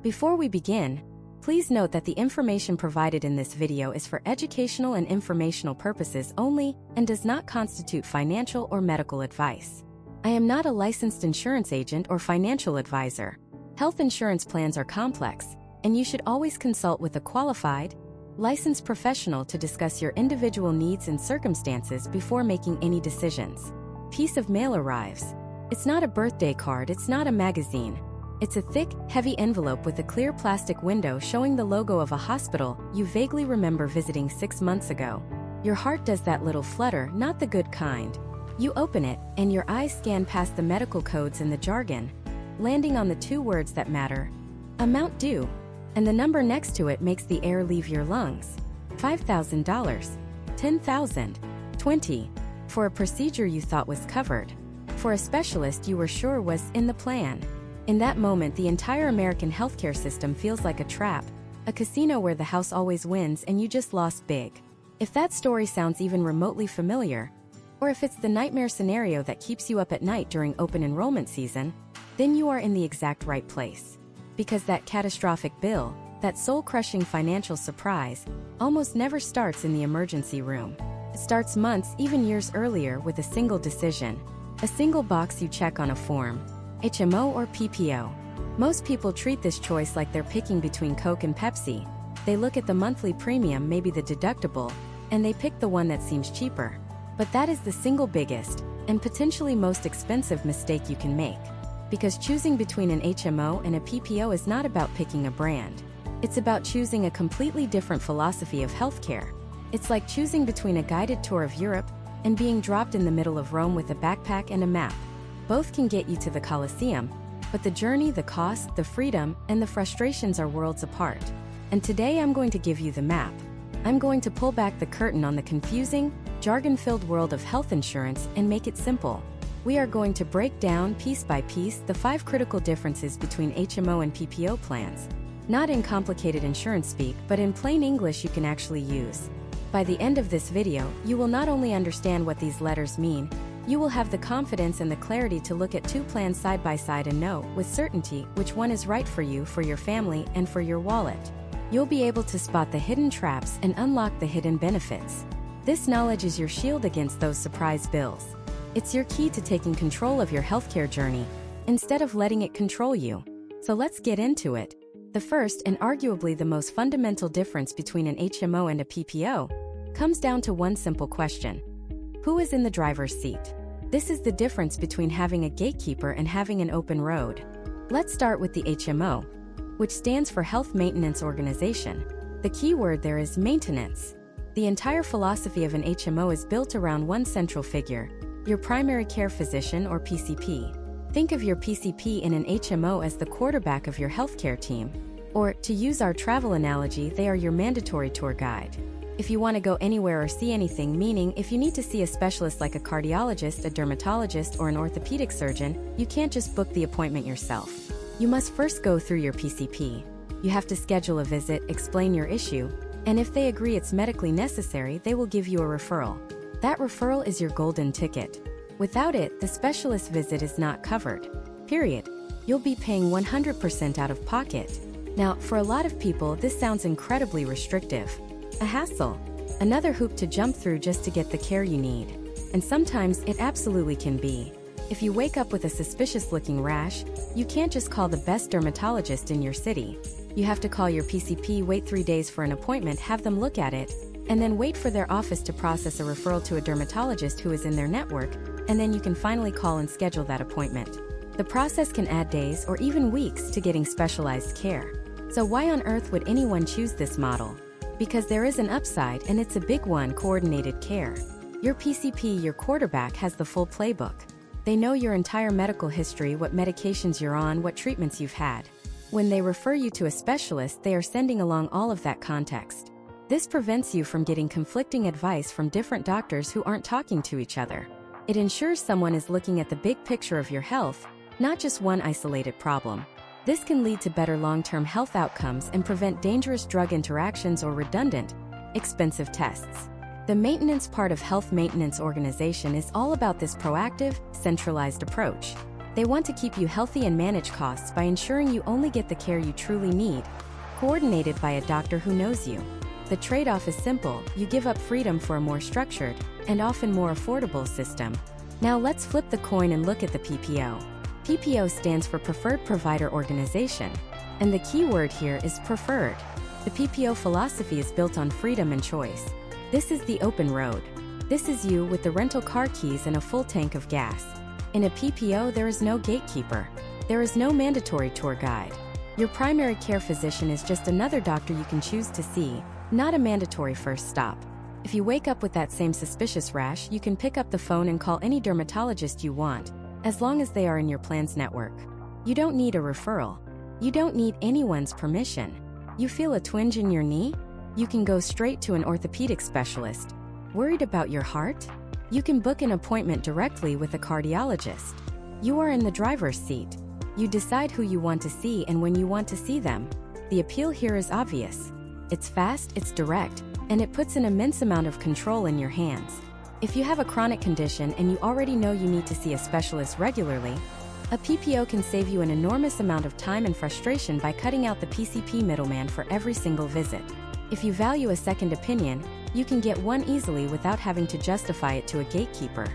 Before we begin, please note that the information provided in this video is for educational and informational purposes only and does not constitute financial or medical advice. I am not a licensed insurance agent or financial advisor. Health insurance plans are complex, and you should always consult with a qualified, licensed professional to discuss your individual needs and circumstances before making any decisions. Piece of mail arrives. It's not a birthday card, it's not a magazine. It's a thick, heavy envelope with a clear plastic window showing the logo of a hospital you vaguely remember visiting 6 months ago. Your heart does that little flutter, not the good kind. You open it, and your eyes scan past the medical codes and the jargon, landing on the 2 words that matter: amount due. And the number next to it makes the air leave your lungs. $5,000, $10,000, $20,000, for a procedure you thought was covered. For a specialist you were sure was in the plan. In that moment, the entire American healthcare system feels like a trap, a casino where the house always wins and you just lost big. If that story sounds even remotely familiar, or if it's the nightmare scenario that keeps you up at night during open enrollment season, then you are in the exact right place. Because that catastrophic bill, that soul-crushing financial surprise, almost never starts in the emergency room. It starts months, even years earlier, with a single decision, a single box you check on a form: HMO or PPO. Most people treat this choice like they're picking between Coke and Pepsi. They look at the monthly premium, maybe the deductible, and they pick the one that seems cheaper. But that is the single biggest, and potentially most expensive mistake you can make. Because choosing between an HMO and a PPO is not about picking a brand. It's about choosing a completely different philosophy of healthcare. It's like choosing between a guided tour of Europe and being dropped in the middle of Rome with a backpack and a map. Both can get you to the Colosseum, but the journey, the cost, the freedom, and the frustrations are worlds apart. And today I'm going to give you the map. I'm going to pull back the curtain on the confusing, jargon-filled world of health insurance and make it simple. We are going to break down, piece by piece, the 5 critical differences between HMO and PPO plans. Not in complicated insurance speak, but in plain English you can actually use. By the end of this video, you will not only understand what these letters mean, you will have the confidence and the clarity to look at 2 plans side by side and know, with certainty, which one is right for you, for your family, and for your wallet. You'll be able to spot the hidden traps and unlock the hidden benefits. This knowledge is your shield against those surprise bills. It's your key to taking control of your healthcare journey, instead of letting it control you. So let's get into it. The first and arguably the most fundamental difference between an HMO and a PPO comes down to one simple question: who is in the driver's seat? This is the difference between having a gatekeeper and having an open road. Let's start with the HMO, which stands for Health Maintenance Organization. The key word there is maintenance. The entire philosophy of an HMO is built around one central figure: your primary care physician, or PCP. Think of your PCP in an HMO as the quarterback of your healthcare team. Or, to use our travel analogy, they are your mandatory tour guide. If you want to go anywhere or see anything, meaning if you need to see a specialist like a cardiologist, a dermatologist, or an orthopedic surgeon, you can't just book the appointment yourself. You must first go through your PCP. You have to schedule a visit, explain your issue, and if they agree it's medically necessary, they will give you a referral. That referral is your golden ticket. Without it, the specialist visit is not covered. Period. You'll be paying 100% out of pocket. Now, for a lot of people, this sounds incredibly restrictive. A hassle. Another hoop to jump through just to get the care you need. And sometimes it absolutely can be. If you wake up with a suspicious-looking rash, you can't just call the best dermatologist in your city. You have to call your PCP, wait 3 days for an appointment, have them look at it, and then wait for their office to process a referral to a dermatologist who is in their network, and then you can finally call and schedule that appointment. The process can add days or even weeks to getting specialized care. So why on earth would anyone choose this model? Because there is an upside, and it's a big one: coordinated care. Your PCP, your quarterback, has the full playbook. They know your entire medical history, what medications you're on, what treatments you've had. When they refer you to a specialist, they are sending along all of that context. This prevents you from getting conflicting advice from different doctors who aren't talking to each other. It ensures someone is looking at the big picture of your health, not just one isolated problem. This can lead to better long-term health outcomes and prevent dangerous drug interactions or redundant, expensive tests. The maintenance part of Health Maintenance Organization is all about this proactive, centralized approach. They want to keep you healthy and manage costs by ensuring you only get the care you truly need, coordinated by a doctor who knows you. The trade-off is simple: you give up freedom for a more structured, and often more affordable system. Now let's flip the coin and look at the PPO. PPO stands for Preferred Provider Organization, and the key word here is preferred. The PPO philosophy is built on freedom and choice. This is the open road. This is you with the rental car keys and a full tank of gas. In a PPO, there is no gatekeeper. There is no mandatory tour guide. Your primary care physician is just another doctor you can choose to see, not a mandatory first stop. If you wake up with that same suspicious rash, you can pick up the phone and call any dermatologist you want, as long as they are in your plan's network. You don't need a referral. You don't need anyone's permission. You feel a twinge in your knee? You can go straight to an orthopedic specialist. Worried about your heart? You can book an appointment directly with a cardiologist. You are in the driver's seat. You decide who you want to see and when you want to see them. The appeal here is obvious. It's fast, it's direct, and it puts an immense amount of control in your hands. If you have a chronic condition and you already know you need to see a specialist regularly, a PPO can save you an enormous amount of time and frustration by cutting out the PCP middleman for every single visit. If you value a second opinion, you can get one easily without having to justify it to a gatekeeper.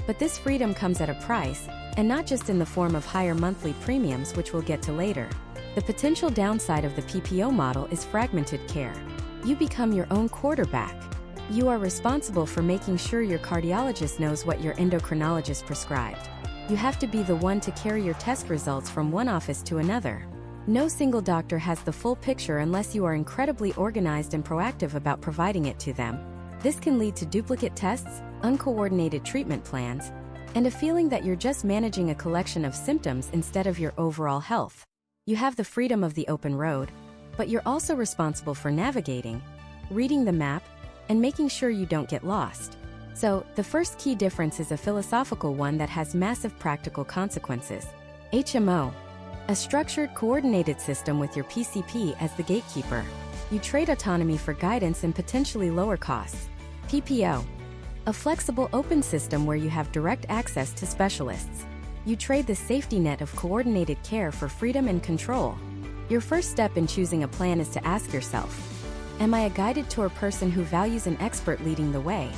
But this freedom comes at a price, and not just in the form of higher monthly premiums, which we'll get to later. The potential downside of the PPO model is fragmented care. You become your own quarterback. You are responsible for making sure your cardiologist knows what your endocrinologist prescribed. You have to be the one to carry your test results from one office to another. No single doctor has the full picture unless you are incredibly organized and proactive about providing it to them. This can lead to duplicate tests, uncoordinated treatment plans, and a feeling that you're just managing a collection of symptoms instead of your overall health. You have the freedom of the open road, but you're also responsible for navigating, reading the map, and making sure you don't get lost. So, the first key difference is a philosophical one that has massive practical consequences. HMO. A structured, coordinated system with your PCP as the gatekeeper. You trade autonomy for guidance and potentially lower costs. PPO. A flexible, open system where you have direct access to specialists. You trade the safety net of coordinated care for freedom and control. Your first step in choosing a plan is to ask yourself, am I a guided tour person who values an expert leading the way?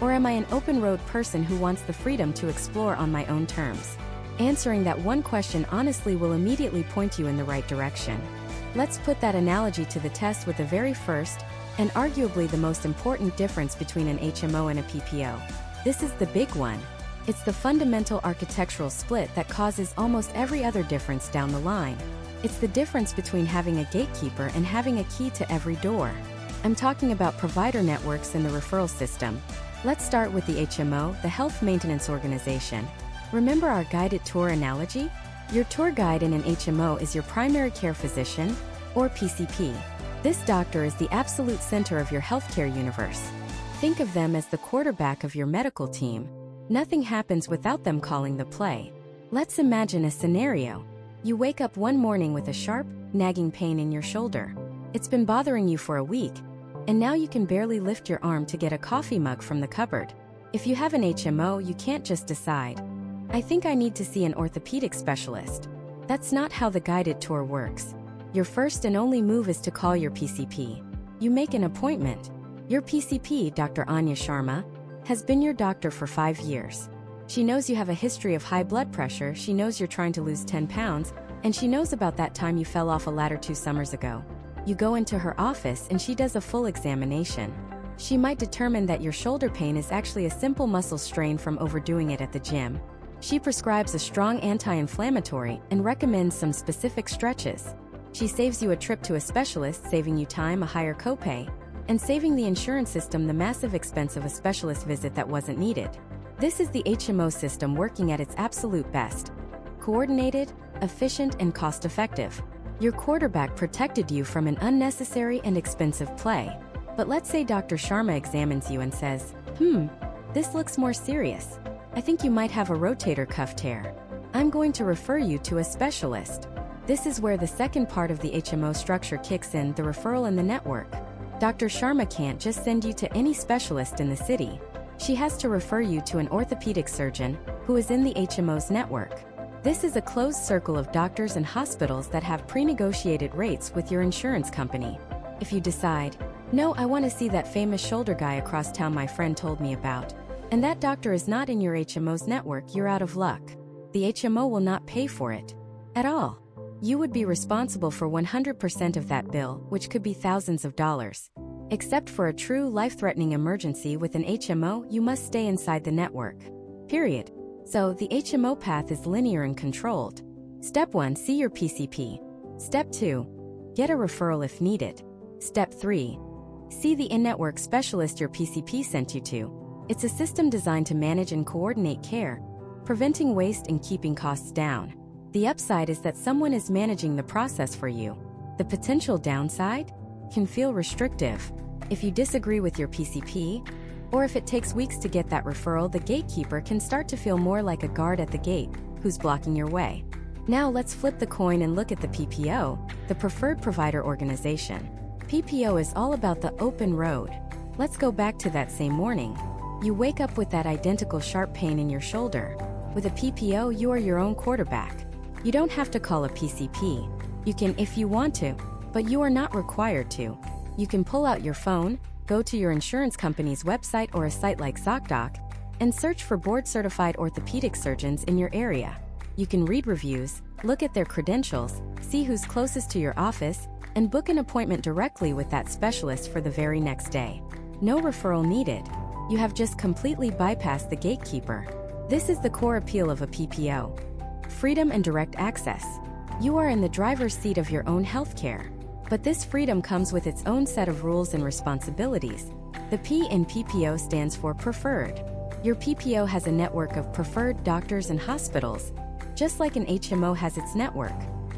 Or am I an open road person who wants the freedom to explore on my own terms? Answering that one question honestly will immediately point you in the right direction. Let's put that analogy to the test with the very first, and arguably the most important difference between an HMO and a PPO. This is the big one. It's the fundamental architectural split that causes almost every other difference down the line. It's the difference between having a gatekeeper and having a key to every door. I'm talking about provider networks and the referral system. Let's start with the HMO, the Health Maintenance Organization. Remember our guided tour analogy? Your tour guide in an HMO is your primary care physician, or PCP. This doctor is the absolute center of your healthcare universe. Think of them as the quarterback of your medical team. Nothing happens without them calling the play. Let's imagine a scenario. You wake up one morning with a sharp, nagging pain in your shoulder. It's been bothering you for a week, and now you can barely lift your arm to get a coffee mug from the cupboard. If you have an HMO, you can't just decide, I think I need to see an orthopedic specialist. That's not how the guided tour works. Your first and only move is to call your PCP. You make an appointment. Your PCP, Dr. Anya Sharma, has been your doctor for 5 years. She knows you have a history of high blood pressure, she knows you're trying to lose 10 pounds, and she knows about that time you fell off a ladder 2 summers ago. You go into her office and she does a full examination. She might determine that your shoulder pain is actually a simple muscle strain from overdoing it at the gym. She prescribes a strong anti-inflammatory and recommends some specific stretches. She saves you a trip to a specialist, saving you time, a higher copay, and saving the insurance system the massive expense of a specialist visit that wasn't needed. This is the HMO system working at its absolute best. Coordinated, efficient, and cost-effective. Your quarterback protected you from an unnecessary and expensive play. But let's say Dr. Sharma examines you and says, this looks more serious. I think you might have a rotator cuff tear. I'm going to refer you to a specialist. This is where the second part of the HMO structure kicks in, the referral and the network. Dr. Sharma can't just send you to any specialist in the city. She has to refer you to an orthopedic surgeon who is in the HMO's network. This is a closed circle of doctors and hospitals that have pre-negotiated rates with your insurance company. If you decide, no, I want to see that famous shoulder guy across town my friend told me about, and that doctor is not in your HMO's network, you're out of luck. The HMO will not pay for it at all. You would be responsible for 100% of that bill, which could be thousands of dollars. Except for a true life-threatening emergency with an HMO, you must stay inside the network. Period. So, the HMO path is linear and controlled. Step 1. See your PCP. Step 2. Get a referral if needed. Step 3. See the in-network specialist your PCP sent you to. It's a system designed to manage and coordinate care, preventing waste and keeping costs down. The upside is that someone is managing the process for you. The potential downside can feel restrictive. If you disagree with your PCP, or if it takes weeks to get that referral, the gatekeeper can start to feel more like a guard at the gate who's blocking your way. Now let's flip the coin and look at the PPO, the Preferred Provider Organization. PPO is all about the open road. Let's go back to that same morning. You wake up with that identical sharp pain in your shoulder. With a PPO, you are your own quarterback. You don't have to call a PCP. You can if you want to, but you are not required to. You can pull out your phone, go to your insurance company's website or a site like ZocDoc, and search for board-certified orthopedic surgeons in your area. You can read reviews, look at their credentials, see who's closest to your office, and book an appointment directly with that specialist for the very next day. No referral needed. You have just completely bypassed the gatekeeper. This is the core appeal of a PPO. Freedom and direct access. You are in the driver's seat of your own healthcare. But this freedom comes with its own set of rules and responsibilities. The P in PPO stands for preferred. Your PPO has a network of preferred doctors and hospitals, just like an HMO has its network.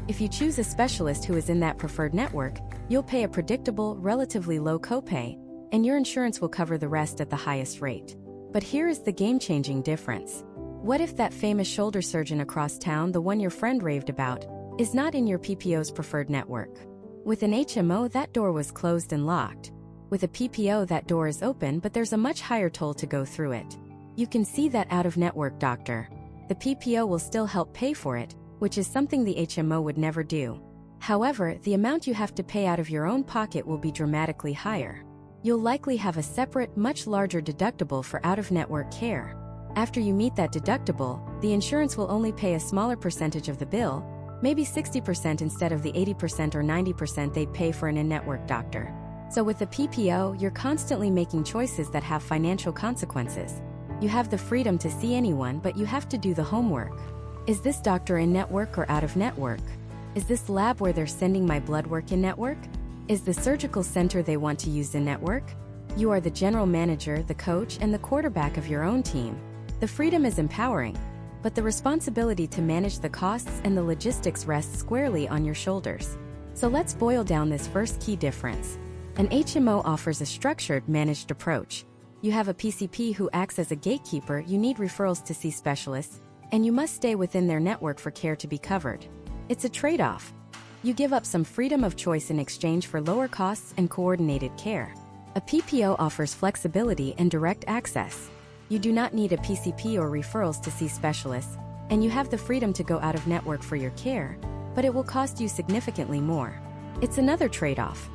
If you choose a specialist who is in that preferred network, you'll pay a predictable, relatively low copay, and your insurance will cover the rest at the highest rate. But here is the game-changing difference. What if that famous shoulder surgeon across town, the one your friend raved about, is not in your PPO's preferred network? With an HMO, that door was closed and locked. With a PPO, that door is open, but there's a much higher toll to go through it. You can see that out-of-network doctor. The PPO will still help pay for it, which is something the HMO would never do. However, the amount you have to pay out of your own pocket will be dramatically higher. You'll likely have a separate, much larger deductible for out-of-network care. After you meet that deductible, the insurance will only pay a smaller percentage of the bill, maybe 60% instead of the 80% or 90% they'd pay for an in-network doctor. So with the PPO, you're constantly making choices that have financial consequences. You have the freedom to see anyone, but you have to do the homework. Is this doctor in-network or out-of-network? Is this lab where they're sending my blood work in-network? Is the surgical center they want to use in-network? You are the general manager, the coach, and the quarterback of your own team. The freedom is empowering, but the responsibility to manage the costs and the logistics rests squarely on your shoulders. So let's boil down this first key difference. An HMO offers a structured, managed approach. You have a PCP who acts as a gatekeeper, you need referrals to see specialists, and you must stay within their network for care to be covered. It's a trade-off. You give up some freedom of choice in exchange for lower costs and coordinated care. A PPO offers flexibility and direct access. You do not need a PCP or referrals to see specialists, and you have the freedom to go out of network for your care, but it will cost you significantly more. It's another trade-off.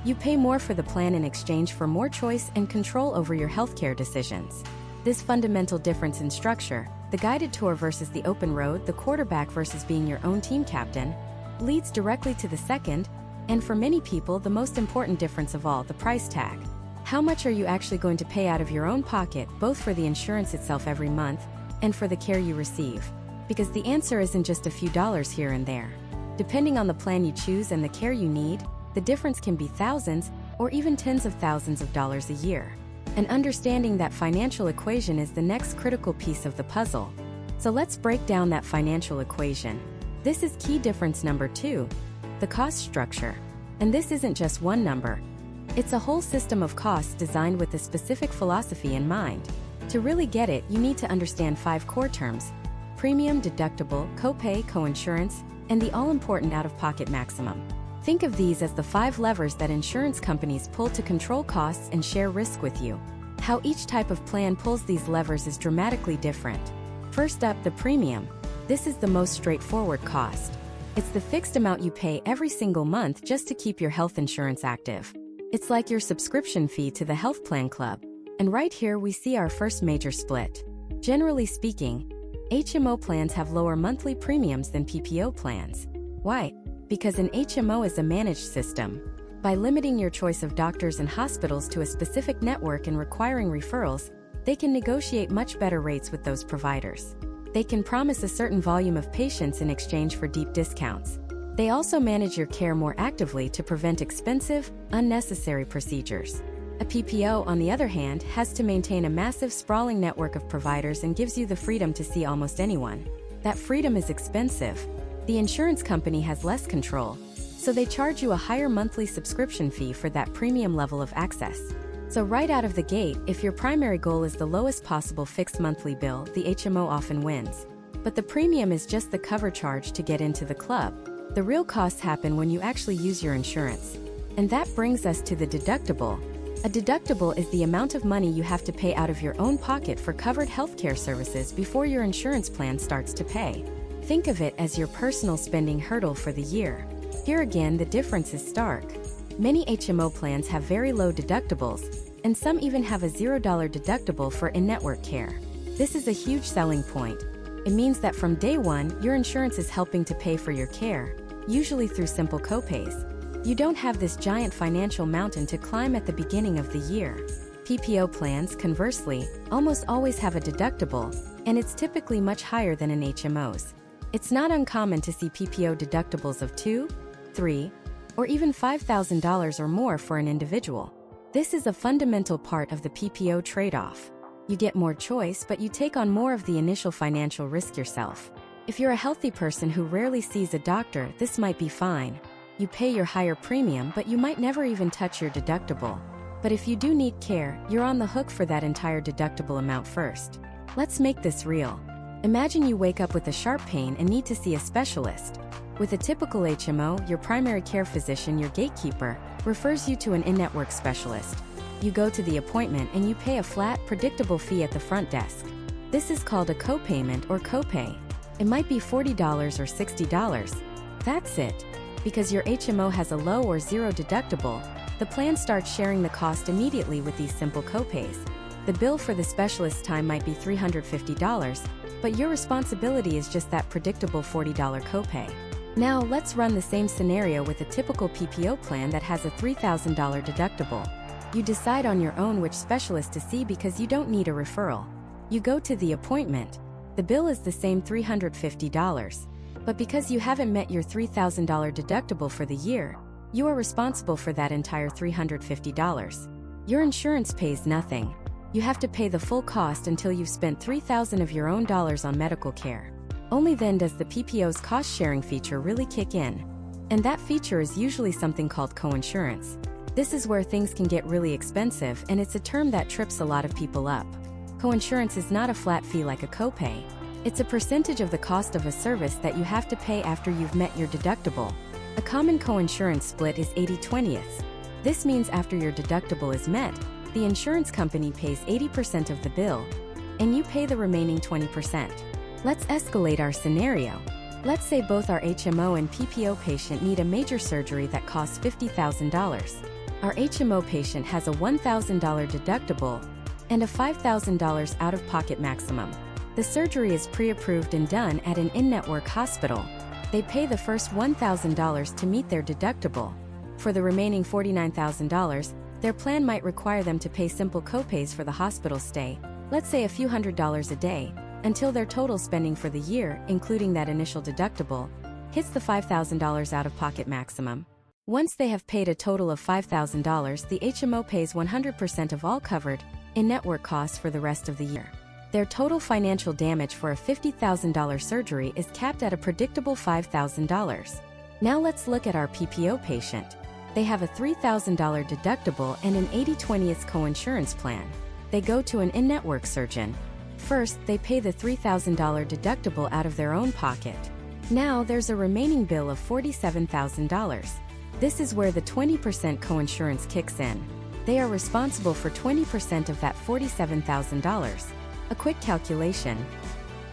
You pay more for the plan in exchange for more choice and control over your healthcare decisions. This fundamental difference in structure, the guided tour versus the open road, the quarterback versus being your own team captain, leads directly to the second, and for many people, the most important difference of all, the price tag. How much are you actually going to pay out of your own pocket, both for the insurance itself every month, and for the care you receive? Because the answer isn't just a few dollars here and there. Depending on the plan you choose and the care you need, the difference can be thousands or even tens of thousands of dollars a year. And understanding that financial equation is the next critical piece of the puzzle. So let's break down that financial equation. This is key difference number 2, the cost structure. And this isn't just one number. It's a whole system of costs designed with a specific philosophy in mind. To really get it, you need to understand 5 core terms: premium, deductible, copay, coinsurance, and the all-important out-of-pocket maximum. Think of these as the 5 levers that insurance companies pull to control costs and share risk with you. How each type of plan pulls these levers is dramatically different. First up, the premium. This is the most straightforward cost. It's the fixed amount you pay every single month just to keep your health insurance active. It's like your subscription fee to the health plan club. And right here we see our first major split. Generally speaking, HMO plans have lower monthly premiums than PPO plans. Why? Because an HMO is a managed system. By limiting your choice of doctors and hospitals to a specific network and requiring referrals, they can negotiate much better rates with those providers. They can promise a certain volume of patients in exchange for deep discounts. They also manage your care more actively to prevent expensive, unnecessary procedures. A PPO, on the other hand, has to maintain a massive sprawling network of providers and gives you the freedom to see almost anyone. That freedom is expensive. The insurance company has less control, so they charge you a higher monthly subscription fee for that premium level of access. So right out of the gate, if your primary goal is the lowest possible fixed monthly bill, the HMO often wins. But the premium is just the cover charge to get into the club. The real costs happen when you actually use your insurance. And that brings us to the deductible. A deductible is the amount of money you have to pay out of your own pocket for covered healthcare services before your insurance plan starts to pay. Think of it as your personal spending hurdle for the year. Here again, the difference is stark. Many HMO plans have very low deductibles, and some even have a $0 deductible for in-network care. This is a huge selling point. It means that from day one, your insurance is helping to pay for your care, usually through simple copays. You don't have this giant financial mountain to climb at the beginning of the year. PPO plans, conversely, almost always have a deductible, and it's typically much higher than in HMOs. It's not uncommon to see PPO deductibles of $2, $3, or even $5,000 or more for an individual. This is a fundamental part of the PPO trade-off. You get more choice, but you take on more of the initial financial risk yourself. If you're a healthy person who rarely sees a doctor, this might be fine. You pay your higher premium, but you might never even touch your deductible. But if you do need care, you're on the hook for that entire deductible amount first. Let's make this real. Imagine you wake up with a sharp pain and need to see a specialist. With a typical HMO, your primary care physician, your gatekeeper, refers you to an in-network specialist. You go to the appointment and you pay a flat, predictable fee at the front desk. This is called a copayment or copay. It might be $40 or $60. That's it. Because your HMO has a low or zero deductible, the plan starts sharing the cost immediately with these simple copays. The bill for the specialist's time might be $350, but your responsibility is just that predictable $40 copay. Now let's run the same scenario with a typical PPO plan that has a $3,000 deductible. You decide on your own which specialist to see because you don't need a referral. You go to the appointment. The bill is the same $350. But because you haven't met your $3,000 deductible for the year, you are responsible for that entire $350. Your insurance pays nothing. You have to pay the full cost until you've spent $3,000 of your own dollars on medical care. Only then does the PPO's cost-sharing feature really kick in. And that feature is usually something called coinsurance. This is where things can get really expensive, and it's a term that trips a lot of people up. Coinsurance is not a flat fee like a copay. It's a percentage of the cost of a service that you have to pay after you've met your deductible. A common coinsurance split is 80/20. This means after your deductible is met, the insurance company pays 80% of the bill, and you pay the remaining 20%. Let's escalate our scenario. Let's say both our HMO and PPO patient need a major surgery that costs $50,000. Our HMO patient has a $1,000 deductible and a $5,000 out-of-pocket maximum. The surgery is pre-approved and done at an in-network hospital. They pay the first $1,000 to meet their deductible. For the remaining $49,000, their plan might require them to pay simple copays for the hospital stay, let's say a few $100s a day, until their total spending for the year, including that initial deductible, hits the $5,000 out-of-pocket maximum. Once they have paid a total of $5,000, the HMO pays 100% of all covered, in-network costs for the rest of the year. Their total financial damage for a $50,000 surgery is capped at a predictable $5,000. Now let's look at our PPO patient. They have a $3,000 deductible and an 80/20 coinsurance plan. They go to an in-network surgeon. First, they pay the $3,000 deductible out of their own pocket. Now there's a remaining bill of $47,000. This is where the 20% coinsurance kicks in. They are responsible for 20% of that $47,000. A quick calculation.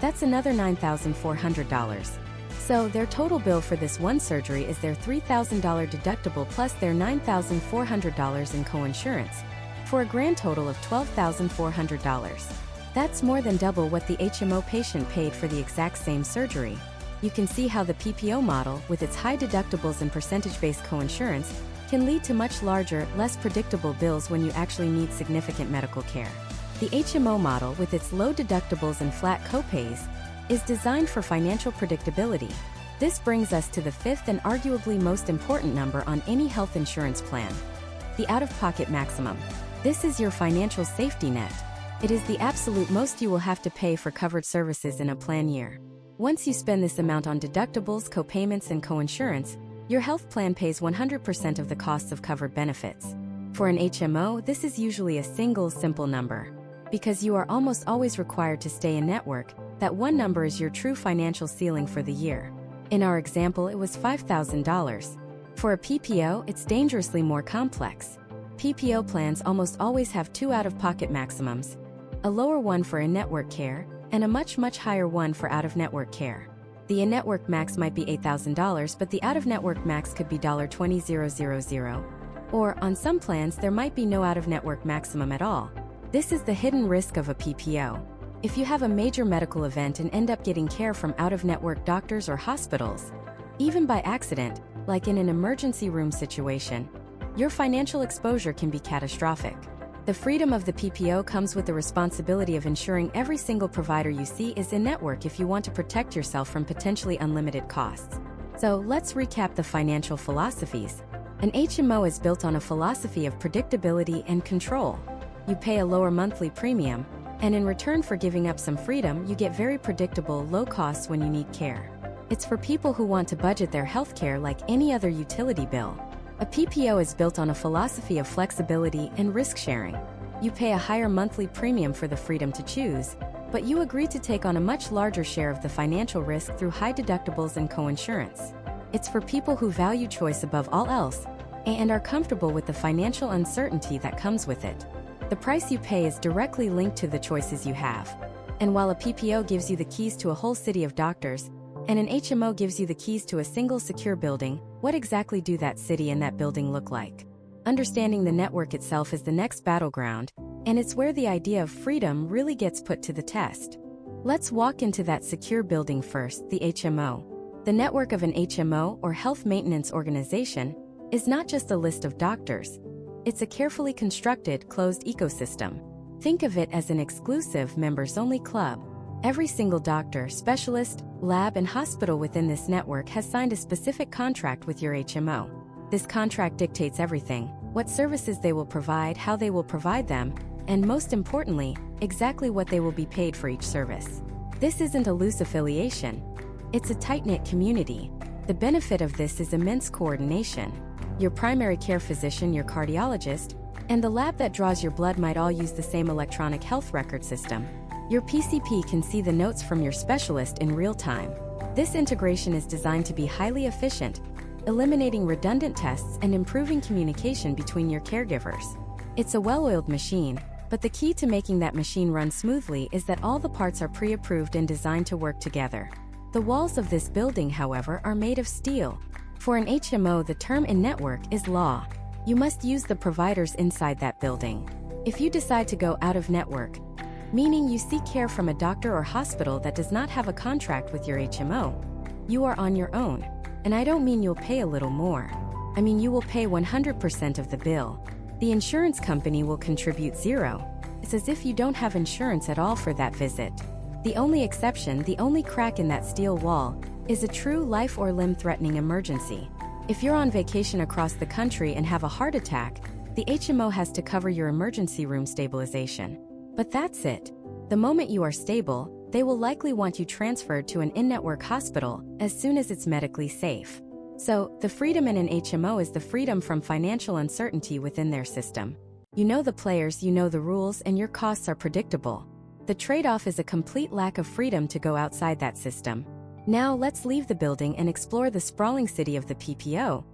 That's another $9,400. So their total bill for this one surgery is their $3,000 deductible plus their $9,400 in coinsurance, for a grand total of $12,400. That's more than double what the HMO patient paid for the exact same surgery. You can see how the PPO model, with its high deductibles and percentage-based coinsurance, can lead to much larger, less predictable bills when you actually need significant medical care. The HMO model, with its low deductibles and flat copays, is designed for financial predictability. This brings us to the fifth and arguably most important number on any health insurance plan: the out-of-pocket maximum. This is your financial safety net. It is the absolute most you will have to pay for covered services in a plan year. Once you spend this amount on deductibles, copayments, and coinsurance, your health plan pays 100% of the costs of covered benefits. For an HMO, this is usually a single, simple number. Because you are almost always required to stay in network, that one number is your true financial ceiling for the year. In our example, it was $5,000. For a PPO, it's dangerously more complex. PPO plans almost always have two out-of-pocket maximums: a lower one for in-network care, and a much higher one for out-of-network care. The in-network max might be $8,000, but the out-of-network max could be $20,000. Or, on some plans, there might be no out-of-network maximum at all. This is the hidden risk of a PPO. If you have a major medical event and end up getting care from out-of-network doctors or hospitals, even by accident, like in an emergency room situation, your financial exposure can be catastrophic. The freedom of the PPO comes with the responsibility of ensuring every single provider you see is in-network if you want to protect yourself from potentially unlimited costs. So let's recap the financial philosophies. An HMO is built on a philosophy of predictability and control. You pay a lower monthly premium, and in return for giving up some freedom, you get very predictable, low costs when you need care. It's for people who want to budget their healthcare like any other utility bill. A PPO is built on a philosophy of flexibility and risk sharing. You pay a higher monthly premium for the freedom to choose, but you agree to take on a much larger share of the financial risk through high deductibles and coinsurance. It's for people who value choice above all else and are comfortable with the financial uncertainty that comes with it. The price you pay is directly linked to the choices you have. And while a PPO gives you the keys to a whole city of doctors, and an HMO gives you the keys to a single secure building, what exactly do that city and that building look like? Understanding the network itself is the next battleground, and it's where the idea of freedom really gets put to the test. Let's walk into that secure building first, the HMO. The network of an HMO, or health maintenance organization, is not just a list of doctors. It's a carefully constructed, closed ecosystem. Think of it as an exclusive, members-only club. Every single doctor, specialist, lab, and hospital within this network has signed a specific contract with your HMO. This contract dictates everything: what services they will provide, how they will provide them, and most importantly, exactly what they will be paid for each service. This isn't a loose affiliation. It's a tight-knit community. The benefit of this is immense coordination. Your primary care physician, your cardiologist, and the lab that draws your blood might all use the same electronic health record system. Your PCP can see the notes from your specialist in real time. This integration is designed to be highly efficient, eliminating redundant tests and improving communication between your caregivers. It's a well-oiled machine, but the key to making that machine run smoothly is that all the parts are pre-approved and designed to work together. The walls of this building, however, are made of steel. For an HMO, the term in-network is law. You must use the providers inside that building. If you decide to go out of network, meaning you seek care from a doctor or hospital that does not have a contract with your HMO, you are on your own. And I don't mean you'll pay a little more. I mean you will pay 100% of the bill. The insurance company will contribute zero. It's as if you don't have insurance at all for that visit. The only exception, the only crack in that steel wall, is a true life or limb-threatening emergency. If you're on vacation across the country and have a heart attack, the HMO has to cover your emergency room stabilization. But that's it. The moment you are stable, they will likely want you transferred to an in-network hospital as soon as it's medically safe. So, the freedom in an HMO is the freedom from financial uncertainty within their system. You know the players, you know the rules, and your costs are predictable. The trade-off is a complete lack of freedom to go outside that system. Now let's leave the building and explore the sprawling city of the PPO,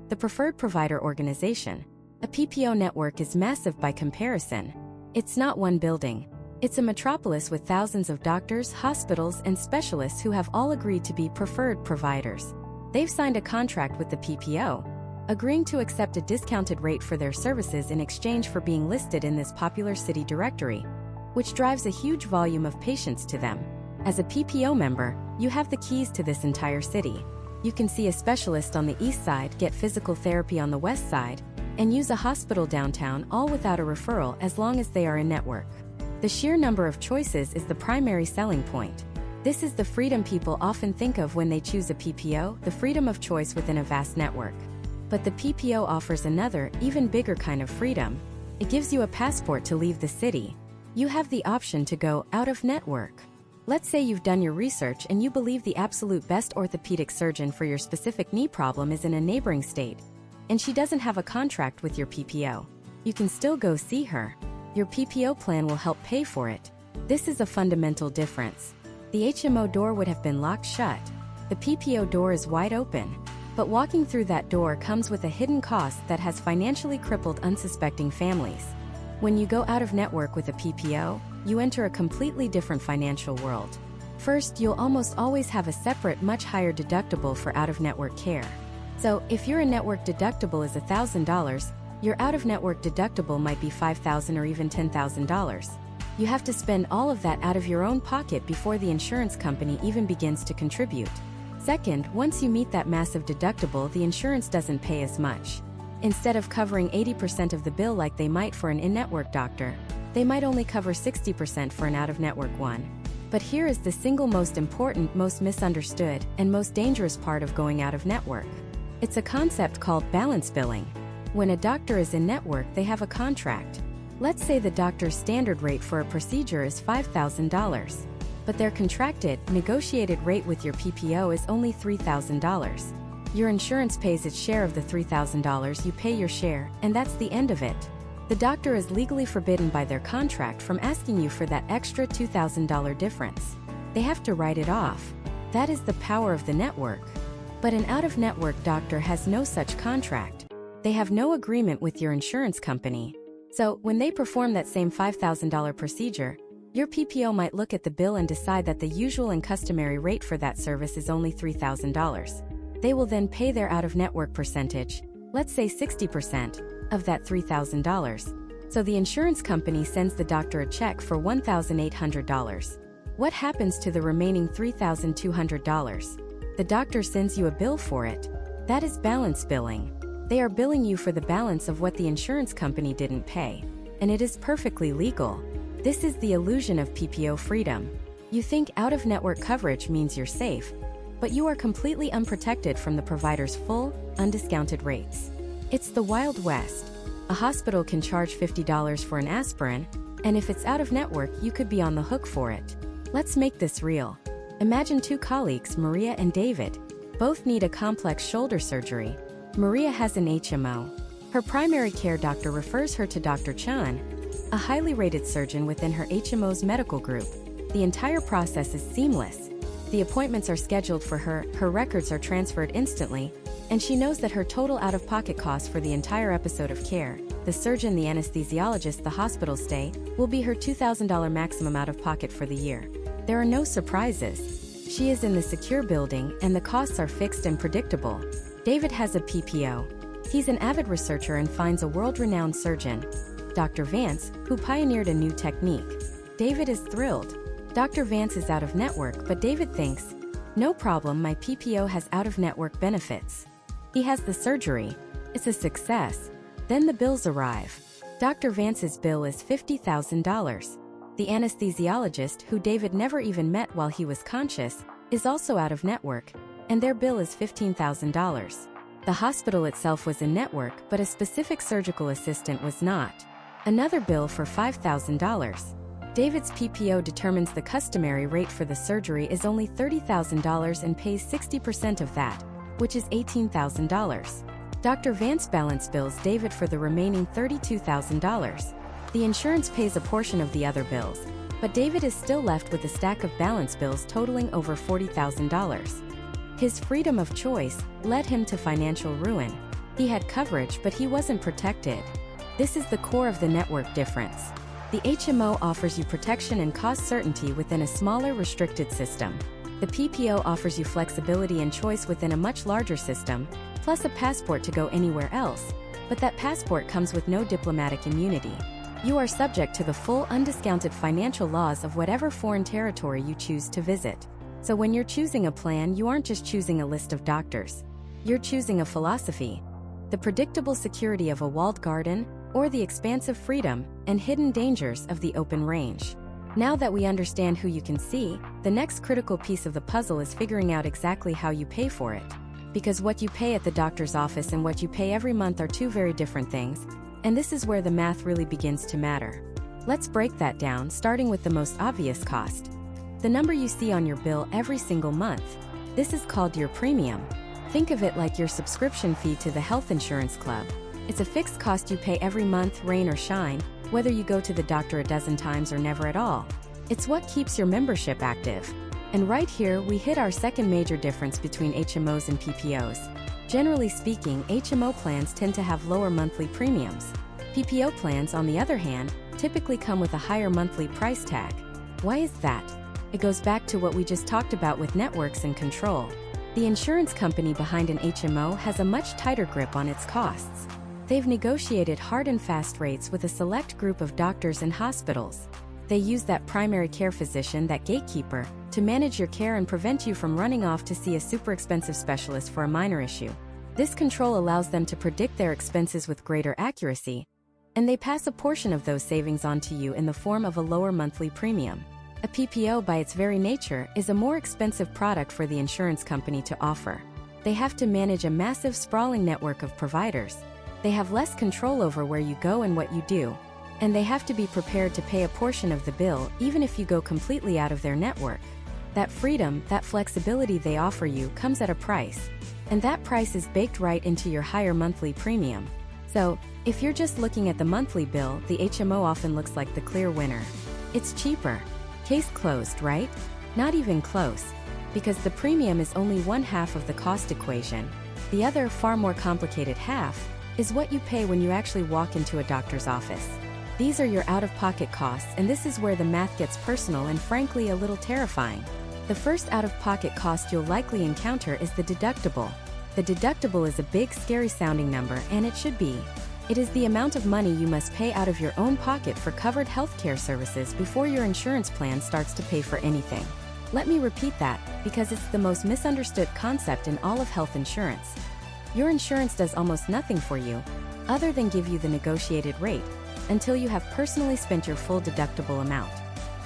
the Preferred Provider Organization. A PPO network is massive by comparison. It's not one building. It's a metropolis with thousands of doctors, hospitals, and specialists who have all agreed to be preferred providers. They've signed a contract with the PPO, agreeing to accept a discounted rate for their services in exchange for being listed in this popular city directory, which drives a huge volume of patients to them. As a PPO member, you have the keys to this entire city. You can see a specialist on the east side, get physical therapy on the west side, and use a hospital downtown, all without a referral as long as they are in network. The sheer number of choices is the primary selling point. This is the freedom people often think of when they choose a PPO, the freedom of choice within a vast network. But the PPO offers another, even bigger kind of freedom. It gives you a passport to leave the city. You have the option to go out of network. Let's say you've done your research and you believe the absolute best orthopedic surgeon for your specific knee problem is in a neighboring state, and she doesn't have a contract with your PPO. You can still go see her. Your PPO plan will help pay for it. This is a fundamental difference. The HMO door would have been locked shut. The PPO door is wide open. But walking through that door comes with a hidden cost that has financially crippled unsuspecting families. When you go out of network with a PPO, you enter a completely different financial world. First, you'll almost always have a separate, much higher deductible for out-of-network care. So, if your in-network deductible is $1,000, your out-of-network deductible might be $5,000 or even $10,000. You have to spend all of that out of your own pocket before the insurance company even begins to contribute. Second, once you meet that massive deductible, the insurance doesn't pay as much. Instead of covering 80% of the bill like they might for an in-network doctor, they might only cover 60% for an out-of-network one. But here is the single most important, most misunderstood, and most dangerous part of going out of network. It's a concept called balance billing. When a doctor is in network, they have a contract. Let's say the doctor's standard rate for a procedure is $5,000. But their contracted, negotiated rate with your PPO is only $3,000. Your insurance pays its share of the $3,000, you pay your share, and that's the end of it. The doctor is legally forbidden by their contract from asking you for that extra $2,000 difference. They have to write it off. That is the power of the network. But an out-of-network doctor has no such contract. They have no agreement with your insurance company. So, when they perform that same $5,000 procedure, your PPO might look at the bill and decide that the usual and customary rate for that service is only $3,000. They will then pay their out-of-network percentage, let's say 60%, of that $3,000. So the insurance company sends the doctor a check for $1,800. What happens to the remaining $3,200? The doctor sends you a bill for it. That is balance billing. They are billing you for the balance of what the insurance company didn't pay. And it is perfectly legal. This is the illusion of PPO freedom. You think out-of-network coverage means you're safe, but you are completely unprotected from the provider's full, undiscounted rates. It's the Wild West. A hospital can charge $50 for an aspirin, and if it's out-of-network, you could be on the hook for it. Let's make this real. Imagine two colleagues, Maria and David. Both need a complex shoulder surgery. Maria has an HMO. Her primary care doctor refers her to Dr. Chan, a highly rated surgeon within her HMO's medical group. The entire process is seamless. The appointments are scheduled for her, her records are transferred instantly, and she knows that her total out-of-pocket cost for the entire episode of care, the surgeon, the anesthesiologist, the hospital stay, will be her $2,000 maximum out-of-pocket for the year. There are no surprises. She is in the secure building, and the costs are fixed and predictable. David has a PPO. He's an avid researcher and finds a world-renowned surgeon, Dr. Vance, who pioneered a new technique. David is thrilled. Dr. Vance is out of network, but David thinks, no problem, my PPO has out-of-network benefits. He has the surgery. It's a success. Then the bills arrive. Dr. Vance's bill is $50,000. The anesthesiologist, who David never even met while he was conscious, is also out of network, and their bill is $15,000. The hospital itself was in network, but a specific surgical assistant was not. Another bill for $5,000. David's PPO determines the customary rate for the surgery is only $30,000 and pays 60% of that, which is $18,000. Dr. Vance balance bills David for the remaining $32,000. The insurance pays a portion of the other bills, but David is still left with a stack of balance bills totaling over $40,000. His freedom of choice led him to financial ruin. He had coverage, but he wasn't protected. This is the core of the network difference. The HMO offers you protection and cost certainty within a smaller, restricted system. The PPO offers you flexibility and choice within a much larger system, plus a passport to go anywhere else. But that passport comes with no diplomatic immunity. You are subject to the full undiscounted financial laws of whatever foreign territory you choose to visit. So when you're choosing a plan, you aren't just choosing a list of doctors. You're choosing a philosophy. The predictable security of a walled garden, or the expansive freedom and hidden dangers of the open range. Now that we understand who you can see, the next critical piece of the puzzle is figuring out exactly how you pay for it. Because what you pay at the doctor's office and what you pay every month are two very different things, and this is where the math really begins to matter. Let's break that down, starting with the most obvious cost. The number you see on your bill every single month. This is called your premium. Think of it like your subscription fee to the health insurance club. It's a fixed cost you pay every month, rain or shine, whether you go to the doctor a dozen times or never at all. It's what keeps your membership active. And right here, we hit our second major difference between HMOs and PPOs. Generally speaking, HMO plans tend to have lower monthly premiums. PPO plans, on the other hand, typically come with a higher monthly price tag. Why is that? It goes back to what we just talked about with networks and control. The insurance company behind an HMO has a much tighter grip on its costs. They've negotiated hard and fast rates with a select group of doctors and hospitals. They use that primary care physician, that gatekeeper, to manage your care and prevent you from running off to see a super expensive specialist for a minor issue. This control allows them to predict their expenses with greater accuracy, and they pass a portion of those savings on to you in the form of a lower monthly premium. A PPO, by its very nature, is a more expensive product for the insurance company to offer. They have to manage a massive, sprawling network of providers. They have less control over where you go and what you do, and they have to be prepared to pay a portion of the bill even if you go completely out of their network. That freedom, that flexibility they offer you comes at a price, and that price is baked right into your higher monthly premium. So, if you're just looking at the monthly bill, the HMO often looks like the clear winner. It's cheaper. Case closed, right? Not even close. Because the premium is only one half of the cost equation. The other, far more complicated half, is what you pay when you actually walk into a doctor's office. These are your out-of-pocket costs, and this is where the math gets personal and frankly a little terrifying. The first out-of-pocket cost you'll likely encounter is the deductible. The deductible is a big, scary-sounding number, and it should be. It is the amount of money you must pay out of your own pocket for covered healthcare services before your insurance plan starts to pay for anything. Let me repeat that, because it's the most misunderstood concept in all of health insurance. Your insurance does almost nothing for you, other than give you the negotiated rate, until you have personally spent your full deductible amount.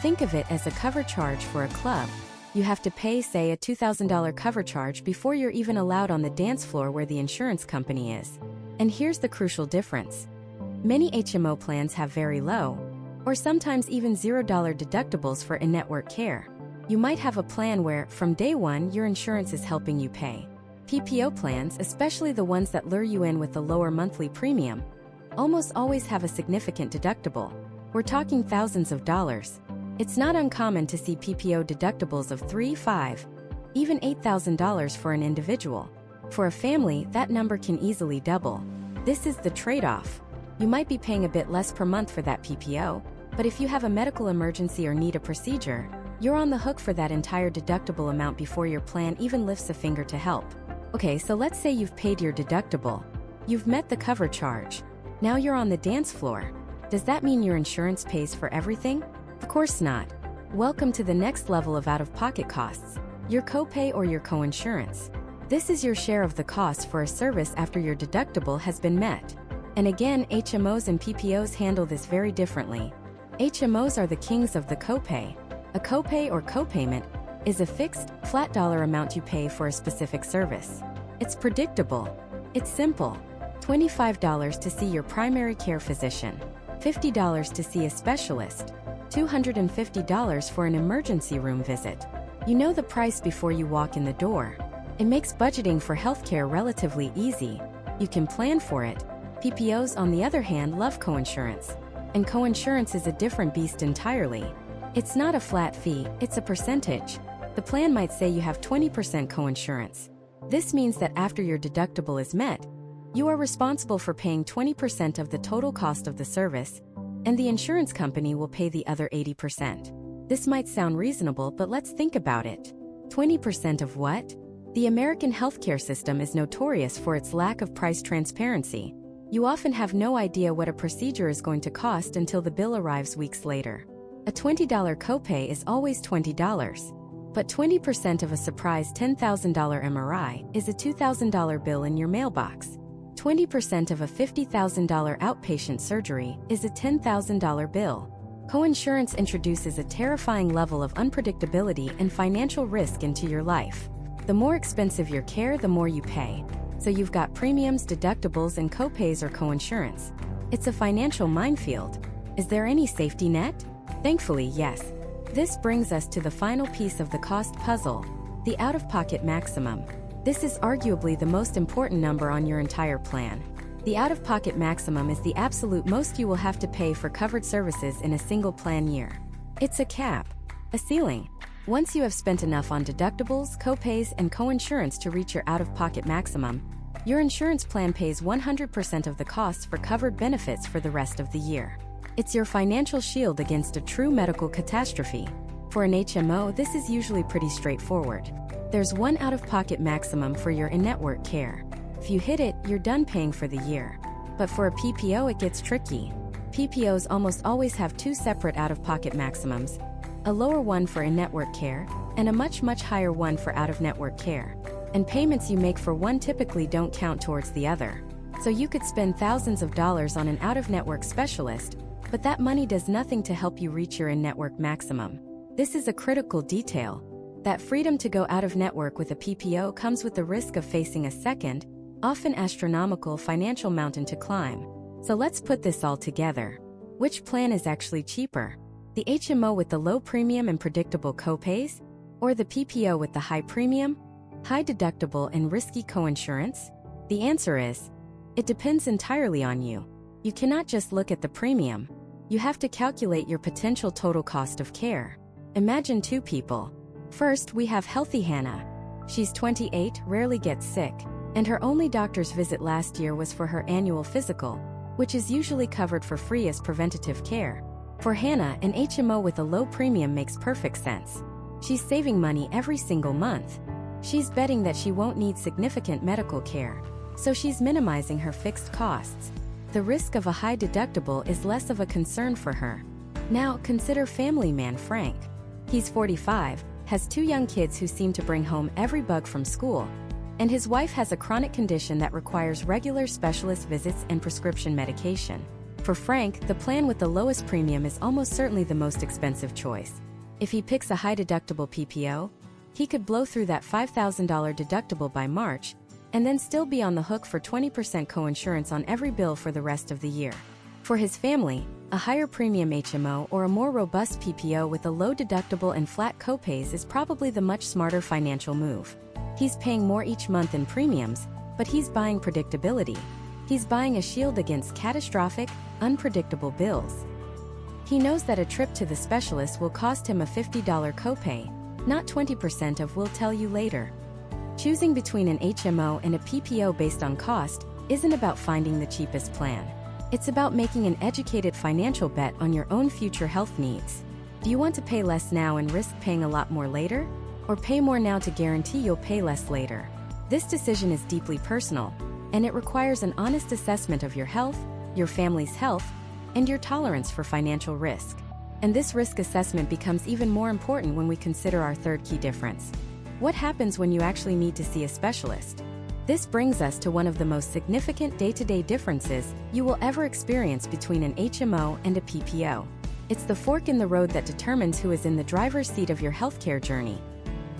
Think of it as a cover charge for a club. You have to pay, say, a $2,000 cover charge before you're even allowed on the dance floor where the insurance company is. And here's the crucial difference. Many HMO plans have very low, or sometimes even $0 deductibles for in-network care. You might have a plan where, from day one, your insurance is helping you pay. PPO plans, especially the ones that lure you in with the lower monthly premium, almost always have a significant deductible. We're talking thousands of dollars. It's not uncommon to see PPO deductibles of $3,000, $5,000, even $8,000 for an individual. For a family, that number can easily double. This is the trade-off. You might be paying a bit less per month for that PPO, but if you have a medical emergency or need a procedure, you're on the hook for that entire deductible amount before your plan even lifts a finger to help. Okay, so let's say you've paid your deductible. You've met the cover charge. Now you're on the dance floor. Does that mean your insurance pays for everything? Of course not. Welcome to the next level of out-of-pocket costs, your copay or your coinsurance. This is your share of the cost for a service after your deductible has been met. And again, HMOs and PPOs handle this very differently. HMOs are the kings of the copay. A copay or copayment is a fixed, flat dollar amount you pay for a specific service. It's predictable. It's simple. $25 to see your primary care physician, $50 to see a specialist, $250 for an emergency room visit. You know the price before you walk in the door. It makes budgeting for healthcare relatively easy. You can plan for it. PPOs, on the other hand, love coinsurance. And coinsurance is a different beast entirely. It's not a flat fee, it's a percentage. The plan might say you have 20% coinsurance. This means that after your deductible is met, you are responsible for paying 20% of the total cost of the service, and the insurance company will pay the other 80%. This might sound reasonable, but let's think about it. 20% of what? The American healthcare system is notorious for its lack of price transparency. You often have no idea what a procedure is going to cost until the bill arrives weeks later. A $20 copay is always $20. But 20% of a surprise $10,000 MRI is a $2,000 bill in your mailbox. 20% of a $50,000 outpatient surgery is a $10,000 bill. Coinsurance introduces a terrifying level of unpredictability and financial risk into your life. The more expensive your care, the more you pay. So you've got premiums, deductibles, and copays or coinsurance. It's a financial minefield. Is there any safety net? Thankfully, yes. This brings us to the final piece of the cost puzzle, the out-of-pocket maximum. This is arguably the most important number on your entire plan. The out-of-pocket maximum is the absolute most you will have to pay for covered services in a single plan year. It's a cap, a ceiling. Once you have spent enough on deductibles, copays, and coinsurance to reach your out-of-pocket maximum, your insurance plan pays 100% of the costs for covered benefits for the rest of the year. It's your financial shield against a true medical catastrophe. For an HMO, this is usually pretty straightforward. There's one out-of-pocket maximum for your in-network care. If you hit it, you're done paying for the year. But for a PPO, it gets tricky. PPOs almost always have two separate out-of-pocket maximums, a lower one for in-network care, and a much higher one for out-of-network care. And payments you make for one typically don't count towards the other. So you could spend thousands of dollars on an out-of-network specialist, but that money does nothing to help you reach your in-network maximum. This is a critical detail. That freedom to go out-of-network with a PPO comes with the risk of facing a second, often astronomical financial mountain to climb. So let's put this all together. Which plan is actually cheaper? The HMO with the low premium and predictable copays? Or the PPO with the high premium, high deductible, and risky coinsurance? The answer is, it depends entirely on you. You cannot just look at the premium. You have to calculate your potential total cost of care. Imagine two people. First, we have healthy Hannah. She's 28, rarely gets sick, and her only doctor's visit last year was for her annual physical, which is usually covered for free as preventative care. For Hannah, an HMO with a low premium makes perfect sense. She's saving money every single month. She's betting that she won't need significant medical care, so she's minimizing her fixed costs. The risk of a high deductible is less of a concern for her. Now, consider family man Frank. He's 45, has two young kids who seem to bring home every bug from school, and his wife has a chronic condition that requires regular specialist visits and prescription medication. For Frank, the plan with the lowest premium is almost certainly the most expensive choice. If he picks a high deductible PPO, he could blow through that $5,000 deductible by March, and then still be on the hook for 20% coinsurance on every bill for the rest of the year. For his family, a higher premium HMO or a more robust PPO with a low deductible and flat copays is probably the much smarter financial move. He's paying more each month in premiums, but he's buying predictability. He's buying a shield against catastrophic, unpredictable bills. He knows that a trip to the specialist will cost him a $50 copay, not 20% of "we'll tell you later." Choosing between an HMO and a PPO based on cost isn't about finding the cheapest plan. It's about making an educated financial bet on your own future health needs. Do you want to pay less now and risk paying a lot more later? Or pay more now to guarantee you'll pay less later? This decision is deeply personal, and it requires an honest assessment of your health, your family's health, and your tolerance for financial risk. And this risk assessment becomes even more important when we consider our third key difference. What happens when you actually need to see a specialist? This brings us to one of the most significant day-to-day differences you will ever experience between an HMO and a PPO. It's the fork in the road that determines who is in the driver's seat of your healthcare journey.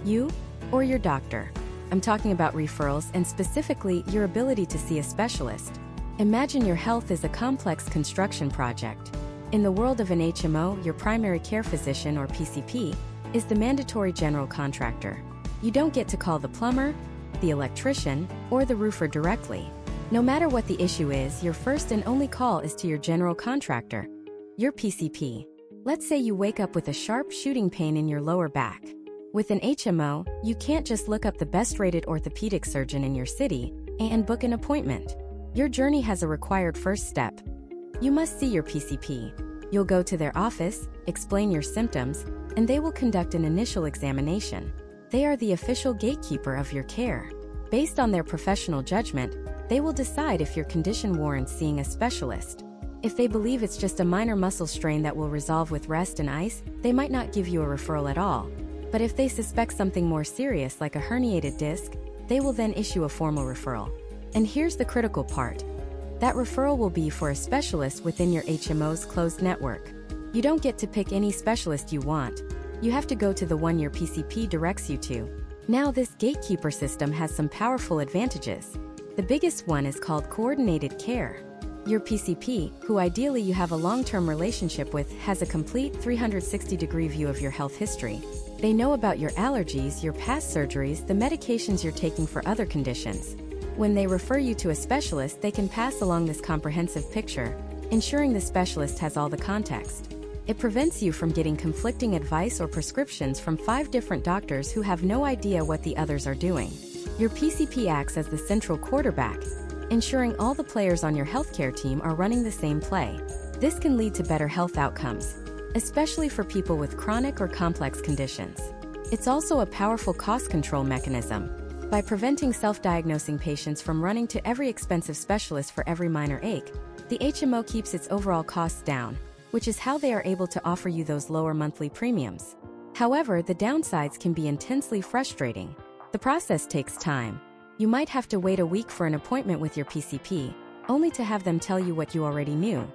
You or your doctor. I'm talking about referrals and specifically your ability to see a specialist. Imagine your health is a complex construction project. In the world of an HMO, your primary care physician or PCP is the mandatory general contractor. You don't get to call the plumber, the electrician, or the roofer directly. No matter what the issue is, your first and only call is to your general contractor, your PCP. Let's say you wake up with a sharp shooting pain in your lower back. With an HMO, you can't just look up the best-rated orthopedic surgeon in your city and book an appointment. Your journey has a required first step. You must see your PCP. You'll go to their office, explain your symptoms, and they will conduct an initial examination. They are the official gatekeeper of your care. Based on their professional judgment, they will decide if your condition warrants seeing a specialist. If they believe it's just a minor muscle strain that will resolve with rest and ice, they might not give you a referral at all. But if they suspect something more serious like a herniated disc, they will then issue a formal referral. And here's the critical part. That referral will be for a specialist within your HMO's closed network. You don't get to pick any specialist you want. You have to go to the one your PCP directs you to. Now, this gatekeeper system has some powerful advantages. The biggest one is called coordinated care. Your PCP, who ideally you have a long-term relationship with, has a complete 360-degree view of your health history. They know about your allergies, your past surgeries, the medications you're taking for other conditions. When they refer you to a specialist, they can pass along this comprehensive picture, ensuring the specialist has all the context. It prevents you from getting conflicting advice or prescriptions from 5 different doctors who have no idea what the others are doing. Your PCP acts as the central quarterback, ensuring all the players on your healthcare team are running the same play. This can lead to better health outcomes, especially for people with chronic or complex conditions. It's also a powerful cost control mechanism. By preventing self-diagnosing patients from running to every expensive specialist for every minor ache, the HMO keeps its overall costs down, which is how they are able to offer you those lower monthly premiums. However, the downsides can be intensely frustrating. The process takes time. You might have to wait a week for an appointment with your PCP, only to have them tell you what you already knew,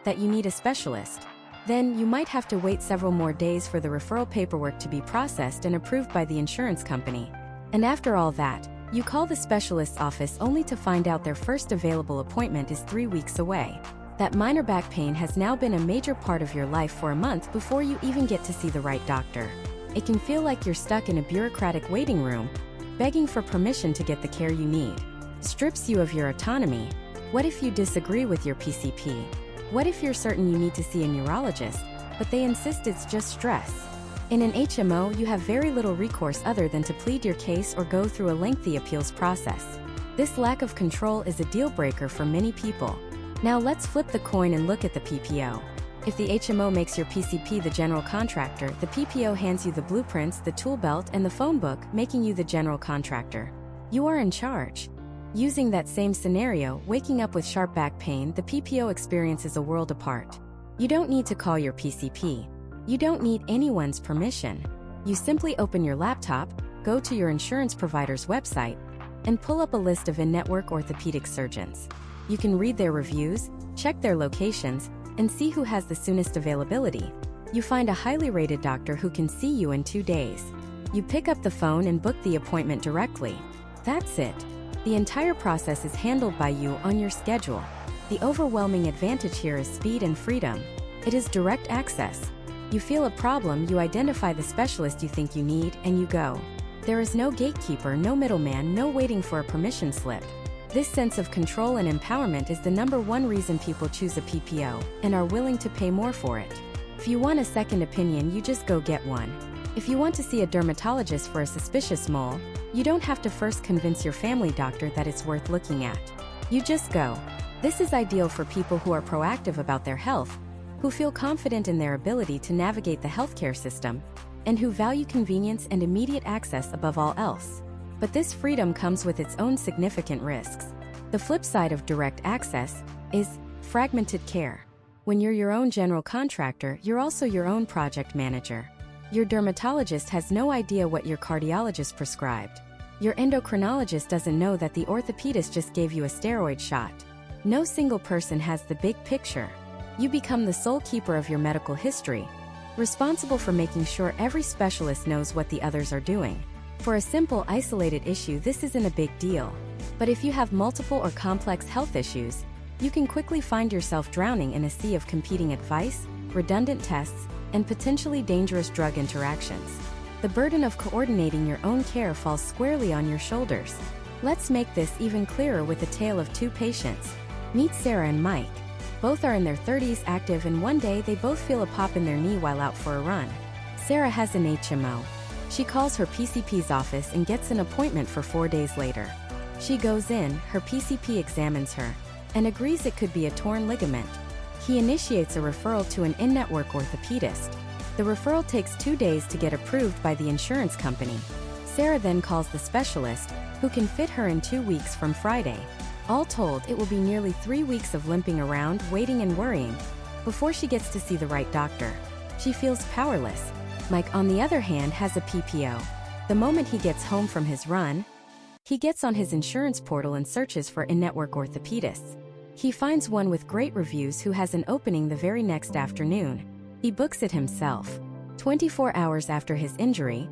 that you need a specialist. Then, you might have to wait several more days for the referral paperwork to be processed and approved by the insurance company. And after all that, you call the specialist's office only to find out their first available appointment is 3 weeks away. That minor back pain has now been a major part of your life for a month before you even get to see the right doctor. It can feel like you're stuck in a bureaucratic waiting room, begging for permission to get the care you need. Strips you of your autonomy. What if you disagree with your PCP? What if you're certain you need to see a neurologist, but they insist it's just stress? In an HMO, you have very little recourse other than to plead your case or go through a lengthy appeals process. This lack of control is a deal breaker for many people. Now let's flip the coin and look at the PPO. If the HMO makes your PCP the general contractor, the PPO hands you the blueprints, the tool belt, and the phone book, making you the general contractor. You are in charge. Using that same scenario, waking up with sharp back pain, the PPO experiences a world apart. You don't need to call your PCP. You don't need anyone's permission. You simply open your laptop, go to your insurance provider's website, and pull up a list of in-network orthopedic surgeons. You can read their reviews, check their locations, and see who has the soonest availability. You find a highly rated doctor who can see you in 2 days. You pick up the phone and book the appointment directly. That's it. The entire process is handled by you on your schedule. The overwhelming advantage here is speed and freedom. It is direct access. You feel a problem, you identify the specialist you think you need, and you go. There is no gatekeeper, no middleman, no waiting for a permission slip. This sense of control and empowerment is the #1 reason people choose a PPO, and are willing to pay more for it. If you want a second opinion, you just go get one. If you want to see a dermatologist for a suspicious mole, you don't have to first convince your family doctor that it's worth looking at. You just go. This is ideal for people who are proactive about their health, who feel confident in their ability to navigate the healthcare system, and who value convenience and immediate access above all else. But this freedom comes with its own significant risks. The flip side of direct access is fragmented care. When you're your own general contractor, you're also your own project manager. Your dermatologist has no idea what your cardiologist prescribed. Your endocrinologist doesn't know that the orthopedist just gave you a steroid shot. No single person has the big picture. You become the sole keeper of your medical history, responsible for making sure every specialist knows what the others are doing. For a simple, isolated issue, this isn't a big deal. But if you have multiple or complex health issues, you can quickly find yourself drowning in a sea of competing advice, redundant tests, and potentially dangerous drug interactions. The burden of coordinating your own care falls squarely on your shoulders. Let's make this even clearer with a tale of 2 patients. Meet Sarah and Mike. Both are in their 30s, active, and one day they both feel a pop in their knee while out for a run. Sarah has an HMO. She calls her PCP's office and gets an appointment for 4 days later. She goes in, her PCP examines her, and agrees it could be a torn ligament. He initiates a referral to an in-network orthopedist. The referral takes 2 days to get approved by the insurance company. Sarah then calls the specialist, who can fit her in 2 weeks from Friday. All told, it will be nearly 3 weeks of limping around, waiting and worrying, before she gets to see the right doctor. She feels powerless. Mike, on the other hand, has a PPO. The moment he gets home from his run, he gets on his insurance portal and searches for in-network orthopedists. He finds one with great reviews who has an opening the very next afternoon. He books it himself. 24 hours after his injury,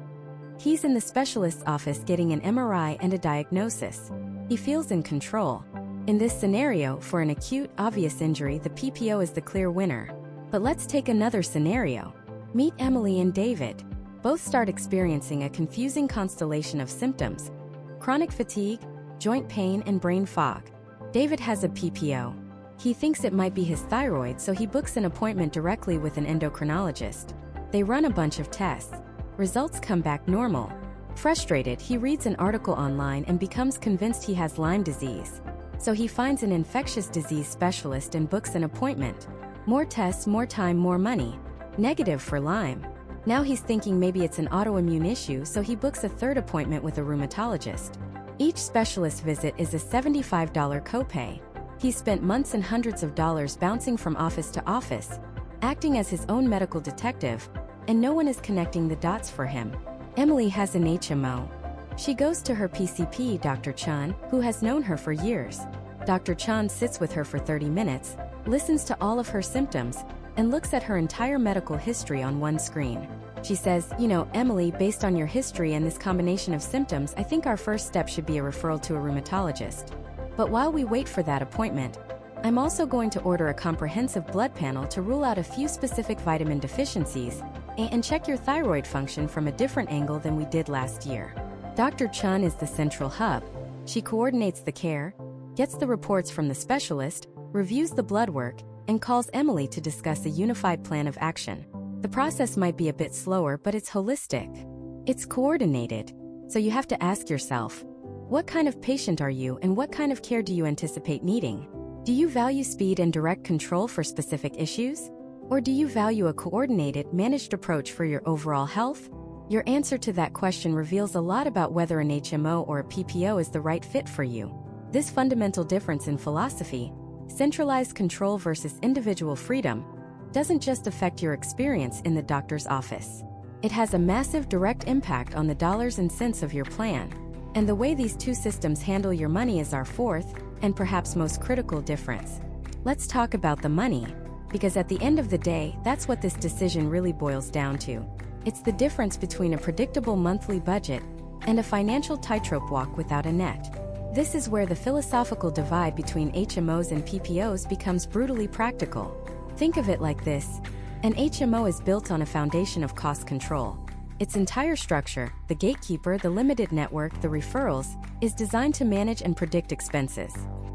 he's in the specialist's office getting an MRI and a diagnosis. He feels in control. In this scenario, for an acute, obvious injury, the PPO is the clear winner. But let's take another scenario. Meet Emily and David. Both start experiencing a confusing constellation of symptoms: chronic fatigue, joint pain, and brain fog. David has a PPO. He thinks it might be his thyroid, so he books an appointment directly with an endocrinologist. They run a bunch of tests. Results come back normal. Frustrated, he reads an article online and becomes convinced he has Lyme disease. So he finds an infectious disease specialist and books an appointment. More tests, more time, more money. Negative for Lyme. Now he's thinking maybe it's an autoimmune issue, so he books a third appointment with a rheumatologist. Each specialist visit is a $75 copay. He's spent months and hundreds of dollars bouncing from office to office, acting as his own medical detective, and no one is connecting the dots for him. Emily has an HMO. She goes to her PCP, Dr. Chan, who has known her for years. Dr. Chan sits with her for 30 minutes, listens to all of her symptoms, and looks at her entire medical history on one screen. She says, "You know, Emily, based on your history and this combination of symptoms, I think our first step should be a referral to a rheumatologist. But while we wait for that appointment, I'm also going to order a comprehensive blood panel to rule out a few specific vitamin deficiencies and check your thyroid function from a different angle than we did last year." Dr. Chan is the central hub. She coordinates the care, gets the reports from the specialist, reviews the blood work, and calls Emily to discuss a unified plan of action. The process might be a bit slower, but it's holistic. It's coordinated. So you have to ask yourself, what kind of patient are you and what kind of care do you anticipate needing? Do you value speed and direct control for specific issues? Or do you value a coordinated, managed approach for your overall health? Your answer to that question reveals a lot about whether an HMO or a PPO is the right fit for you. This fundamental difference in philosophy, centralized control versus individual freedom, doesn't just affect your experience in the doctor's office. It has a massive direct impact on the dollars and cents of your plan. And the way these two systems handle your money is our fourth, and perhaps most critical difference. Let's talk about the money, because at the end of the day, that's what this decision really boils down to. It's the difference between a predictable monthly budget and a financial tightrope walk without a net. This is where the philosophical divide between HMOs and PPOs becomes brutally practical. Think of it like this. An HMO is built on a foundation of cost control. Its entire structure, the gatekeeper, the limited network, the referrals, is designed to manage and predict expenses.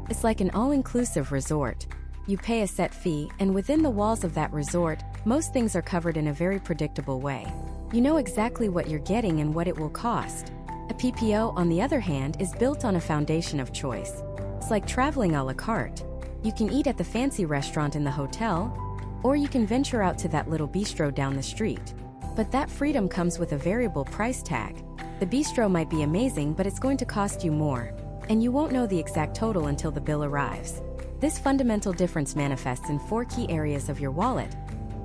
It's like an all-inclusive resort. You pay a set fee, and within the walls of that resort, most things are covered in a very predictable way. You know exactly what you're getting and what it will cost. A PPO, on the other hand, is built on a foundation of choice. It's like traveling à la carte. You can eat at the fancy restaurant in the hotel, or you can venture out to that little bistro down the street. But that freedom comes with a variable price tag. The bistro might be amazing, but it's going to cost you more, and you won't know the exact total until the bill arrives. This fundamental difference manifests in 4 key areas of your wallet: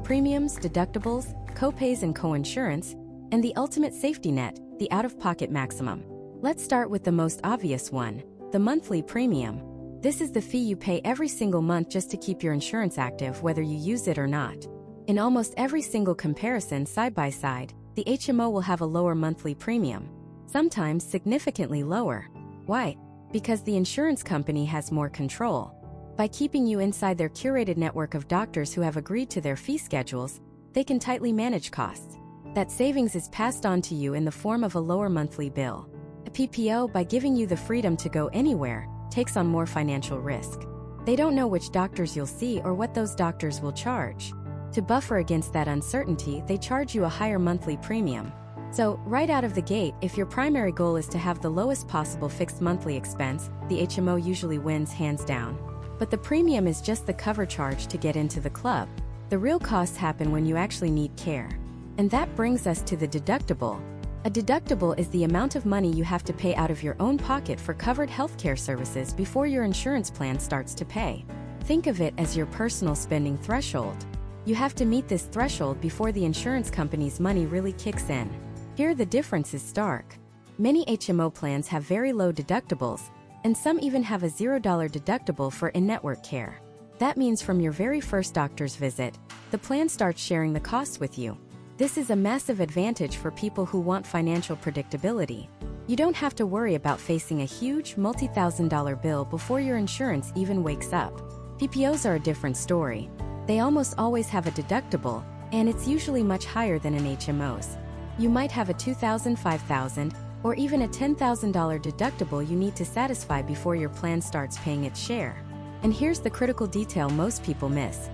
premiums, deductibles, copays and coinsurance, and the ultimate safety net, the out-of-pocket maximum. Let's start with the most obvious one, the monthly premium. This is the fee you pay every single month just to keep your insurance active, whether you use it or not. In almost every single comparison side by side, the HMO will have a lower monthly premium, sometimes significantly lower. Why? Because the insurance company has more control. By keeping you inside their curated network of doctors who have agreed to their fee schedules, they can tightly manage costs. That savings is passed on to you in the form of a lower monthly bill. A PPO, by giving you the freedom to go anywhere, takes on more financial risk. They don't know which doctors you'll see or what those doctors will charge. To buffer against that uncertainty, they charge you a higher monthly premium. So, right out of the gate, if your primary goal is to have the lowest possible fixed monthly expense, the HMO usually wins hands down. But the premium is just the cover charge to get into the club. The real costs happen when you actually need care. And that brings us to the deductible. A deductible is the amount of money you have to pay out of your own pocket for covered healthcare services before your insurance plan starts to pay. Think of it as your personal spending threshold. You have to meet this threshold before the insurance company's money really kicks in. Here the difference is stark. Many HMO plans have very low deductibles, and some even have a $0 deductible for in-network care. That means from your very first doctor's visit, the plan starts sharing the costs with you. This is a massive advantage for people who want financial predictability. You don't have to worry about facing a huge multi-thousand-dollar bill before your insurance even wakes up. PPOs are a different story. They almost always have a deductible, and it's usually much higher than in HMOs. You might have a $2,000, $5,000, or even a $10,000 deductible you need to satisfy before your plan starts paying its share. And here's the critical detail most people miss.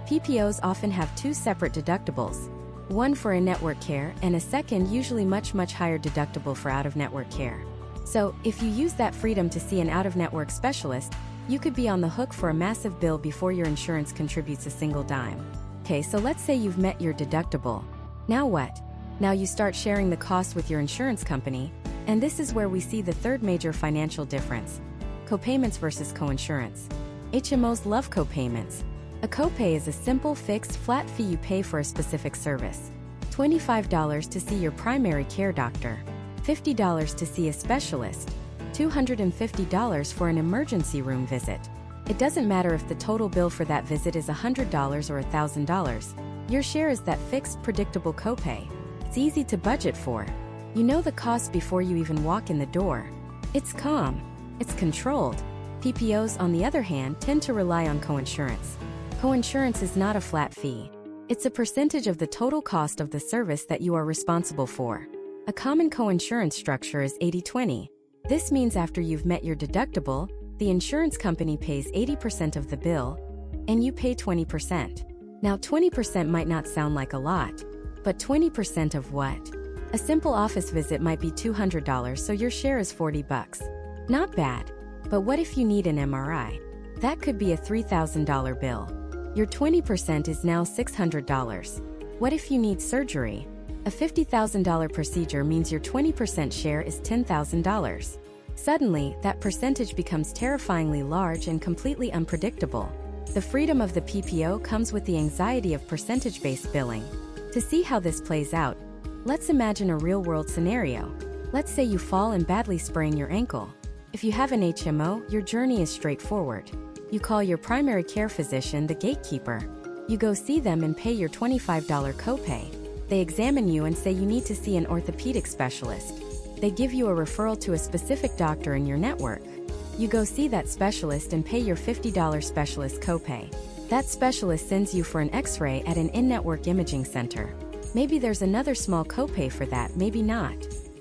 PPOs often have two separate deductibles, one for in-network care and a second, usually much higher deductible for out-of-network care. So, if you use that freedom to see an out-of-network specialist, you could be on the hook for a massive bill before your insurance contributes a single dime. Okay, so let's say you've met your deductible. Now what? Now you start sharing the cost with your insurance company, and this is where we see the third major financial difference: copayments versus coinsurance. HMOs love copayments. A copay is a simple, fixed, flat fee you pay for a specific service. $25 to see your primary care doctor, $50 to see a specialist, $250 for an emergency room visit. It doesn't matter if the total bill for that visit is $100 or $1,000. Your share is that fixed, predictable copay. It's easy to budget for. You know the cost before you even walk in the door. It's calm. It's controlled. PPOs, on the other hand, tend to rely on coinsurance. Coinsurance is not a flat fee. It's a percentage of the total cost of the service that you are responsible for. A common coinsurance structure is 80-20. This means after you've met your deductible, the insurance company pays 80% of the bill, and you pay 20%. Now 20% might not sound like a lot, but 20% of what? A simple office visit might be $200, so your share is $40. Not bad. But what if you need an MRI? That could be a $3,000 bill. Your 20% is now $600. What if you need surgery? A $50,000 procedure means your 20% share is $10,000. Suddenly, that percentage becomes terrifyingly large and completely unpredictable. The freedom of the PPO comes with the anxiety of percentage-based billing. To see how this plays out, let's imagine a real-world scenario. Let's say you fall and badly sprain your ankle. If you have an HMO, your journey is straightforward. You call your primary care physician, the gatekeeper. You go see them and pay your $25 copay. They examine you and say you need to see an orthopedic specialist. They give you a referral to a specific doctor in your network. You go see that specialist and pay your $50 specialist copay. That specialist sends you for an X-ray at an in-network imaging center. Maybe there's another small copay for that, maybe not.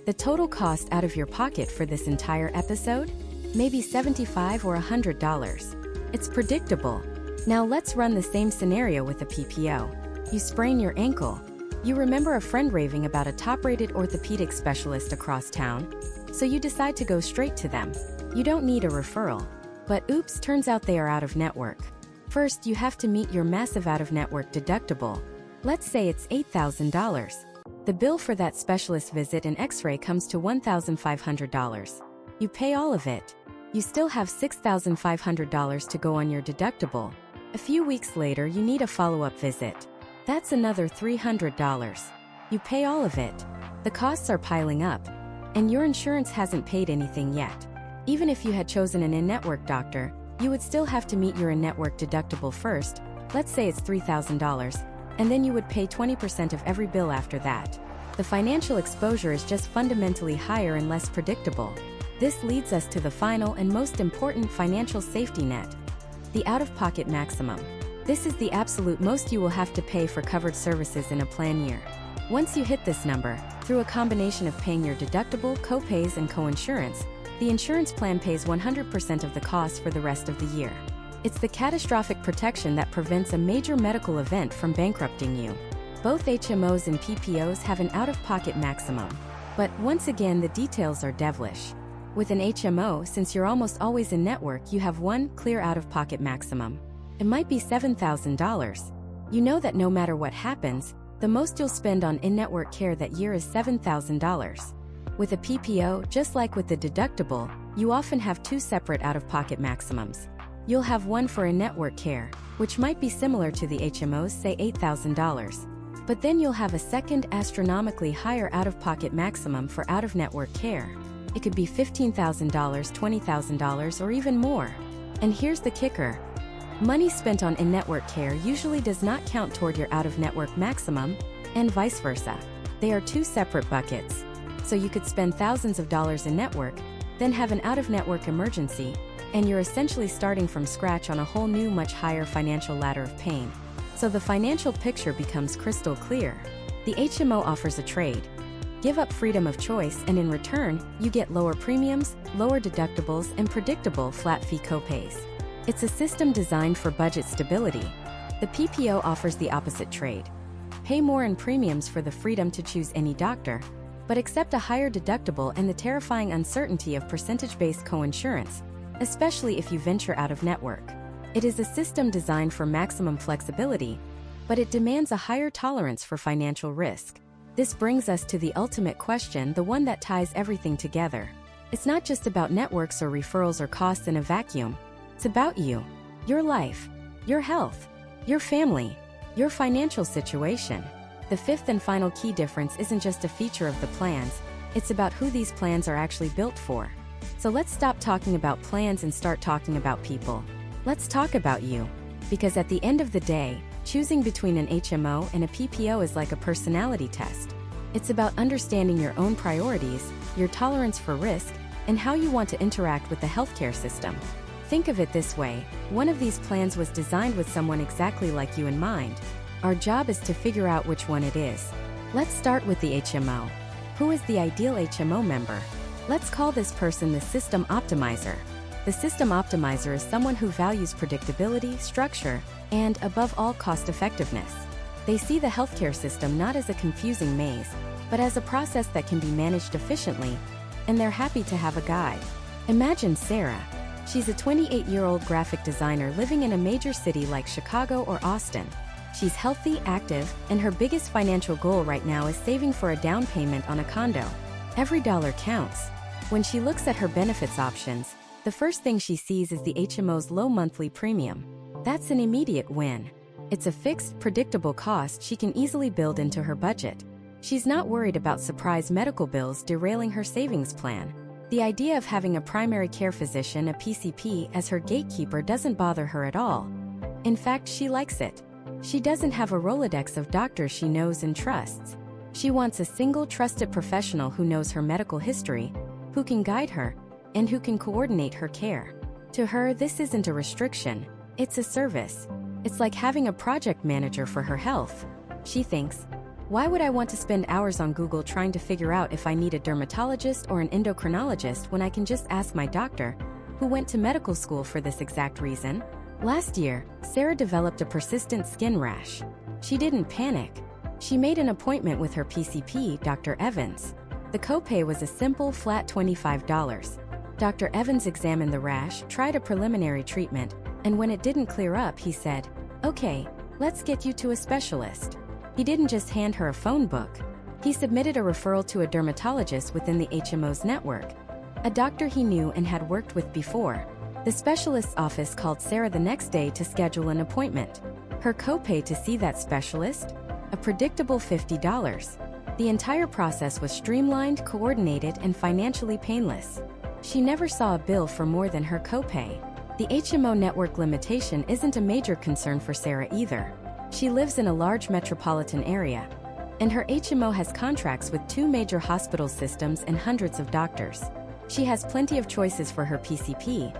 The total cost out of your pocket for this entire episode? Maybe $75 or $100. It's predictable. Now let's run the same scenario with a PPO. You sprain your ankle. You remember a friend raving about a top-rated orthopedic specialist across town, so you decide to go straight to them. You don't need a referral. But oops, turns out they are out of network. First, you have to meet your massive out-of-network deductible. Let's say it's $8,000. The bill for that specialist visit and X-ray comes to $1,500. You pay all of it. You still have $6,500 to go on your deductible. A few weeks later, you need a follow-up visit. That's another $300. You pay all of it. The costs are piling up, and your insurance hasn't paid anything yet. Even if you had chosen an in-network doctor, you would still have to meet your in-network deductible first. Let's say it's $3,000. And then you would pay 20% of every bill after that. The financial exposure is just fundamentally higher and less predictable. This leads us to the final and most important financial safety net: the out-of-pocket maximum. This is the absolute most you will have to pay for covered services in a plan year. Once you hit this number, through a combination of paying your deductible, copays, and coinsurance, the insurance plan pays 100% of the cost for the rest of the year. It's the catastrophic protection that prevents a major medical event from bankrupting you. Both HMOs and PPOs have an out-of-pocket maximum. But once again, the details are devilish. With an HMO, since you're almost always in network, you have one clear out-of-pocket maximum. It might be $7,000. You know that no matter what happens, the most you'll spend on in-network care that year is $7,000. With a PPO, just like with the deductible, you often have two separate out-of-pocket maximums. You'll have one for in-network care, which might be similar to the HMO's, say $8,000. But then you'll have a second astronomically higher out-of-pocket maximum for out-of-network care. It could be $15,000, $20,000, or even more. And here's the kicker. Money spent on in-network care usually does not count toward your out-of-network maximum, and vice versa. They are two separate buckets. So you could spend thousands of dollars in network, then have an out-of-network emergency, and you're essentially starting from scratch on a whole new, much higher financial ladder of pain. So the financial picture becomes crystal clear. The HMO offers a trade. Give up freedom of choice, and in return, you get lower premiums, lower deductibles, and predictable flat-fee copays. It's a system designed for budget stability. The PPO offers the opposite trade. Pay more in premiums for the freedom to choose any doctor, but accept a higher deductible and the terrifying uncertainty of percentage-based coinsurance, especially if you venture out of network. It is a system designed for maximum flexibility, but it demands a higher tolerance for financial risk. This brings us to the ultimate question, the one that ties everything together. It's not just about networks or referrals or costs in a vacuum. It's about you, your life, your health, your family, your financial situation. The fifth and final key difference isn't just a feature of the plans, it's about who these plans are actually built for. So let's stop talking about plans and start talking about people. Let's talk about you. Because at the end of the day, choosing between an HMO and a PPO is like a personality test. It's about understanding your own priorities, your tolerance for risk, and how you want to interact with the healthcare system. Think of it this way, one of these plans was designed with someone exactly like you in mind. Our job is to figure out which one it is. Let's start with the HMO. Who is the ideal HMO member? Let's call this person the system optimizer. The system optimizer is someone who values predictability, structure, and, above all, cost-effectiveness. They see the healthcare system not as a confusing maze, but as a process that can be managed efficiently, and they're happy to have a guide. Imagine Sarah. She's a 28-year-old graphic designer living in a major city like Chicago or Austin. She's healthy, active, and her biggest financial goal right now is saving for a down payment on a condo. Every dollar counts. When she looks at her benefits options, the first thing she sees is the HMO's low monthly premium. That's an immediate win. It's a fixed, predictable cost she can easily build into her budget. She's not worried about surprise medical bills derailing her savings plan. The idea of having a primary care physician, a PCP, as her gatekeeper doesn't bother her at all. In fact, she likes it. She doesn't have a Rolodex of doctors she knows and trusts. She wants a single trusted professional who knows her medical history, who can guide her, and who can coordinate her care. To her, this isn't a restriction, it's a service. It's like having a project manager for her health. She thinks, why would I want to spend hours on Google trying to figure out if I need a dermatologist or an endocrinologist when I can just ask my doctor, who went to medical school for this exact reason? Last year, Sarah developed a persistent skin rash. She didn't panic. She made an appointment with her PCP, Dr. Evans. The copay was a simple, flat $25. Dr. Evans examined the rash, tried a preliminary treatment, and when it didn't clear up, he said, "Okay, let's get you to a specialist." He didn't just hand her a phone book. He submitted a referral to a dermatologist within the HMO's network, a doctor he knew and had worked with before. The specialist's office called Sarah the next day to schedule an appointment. Her copay to see that specialist? A predictable $50. The entire process was streamlined, coordinated, and financially painless. She never saw a bill for more than her copay. The HMO network limitation isn't a major concern for Sarah either. She lives in a large metropolitan area, and her HMO has contracts with 2 major hospital systems and hundreds of doctors. She has plenty of choices for her PCP,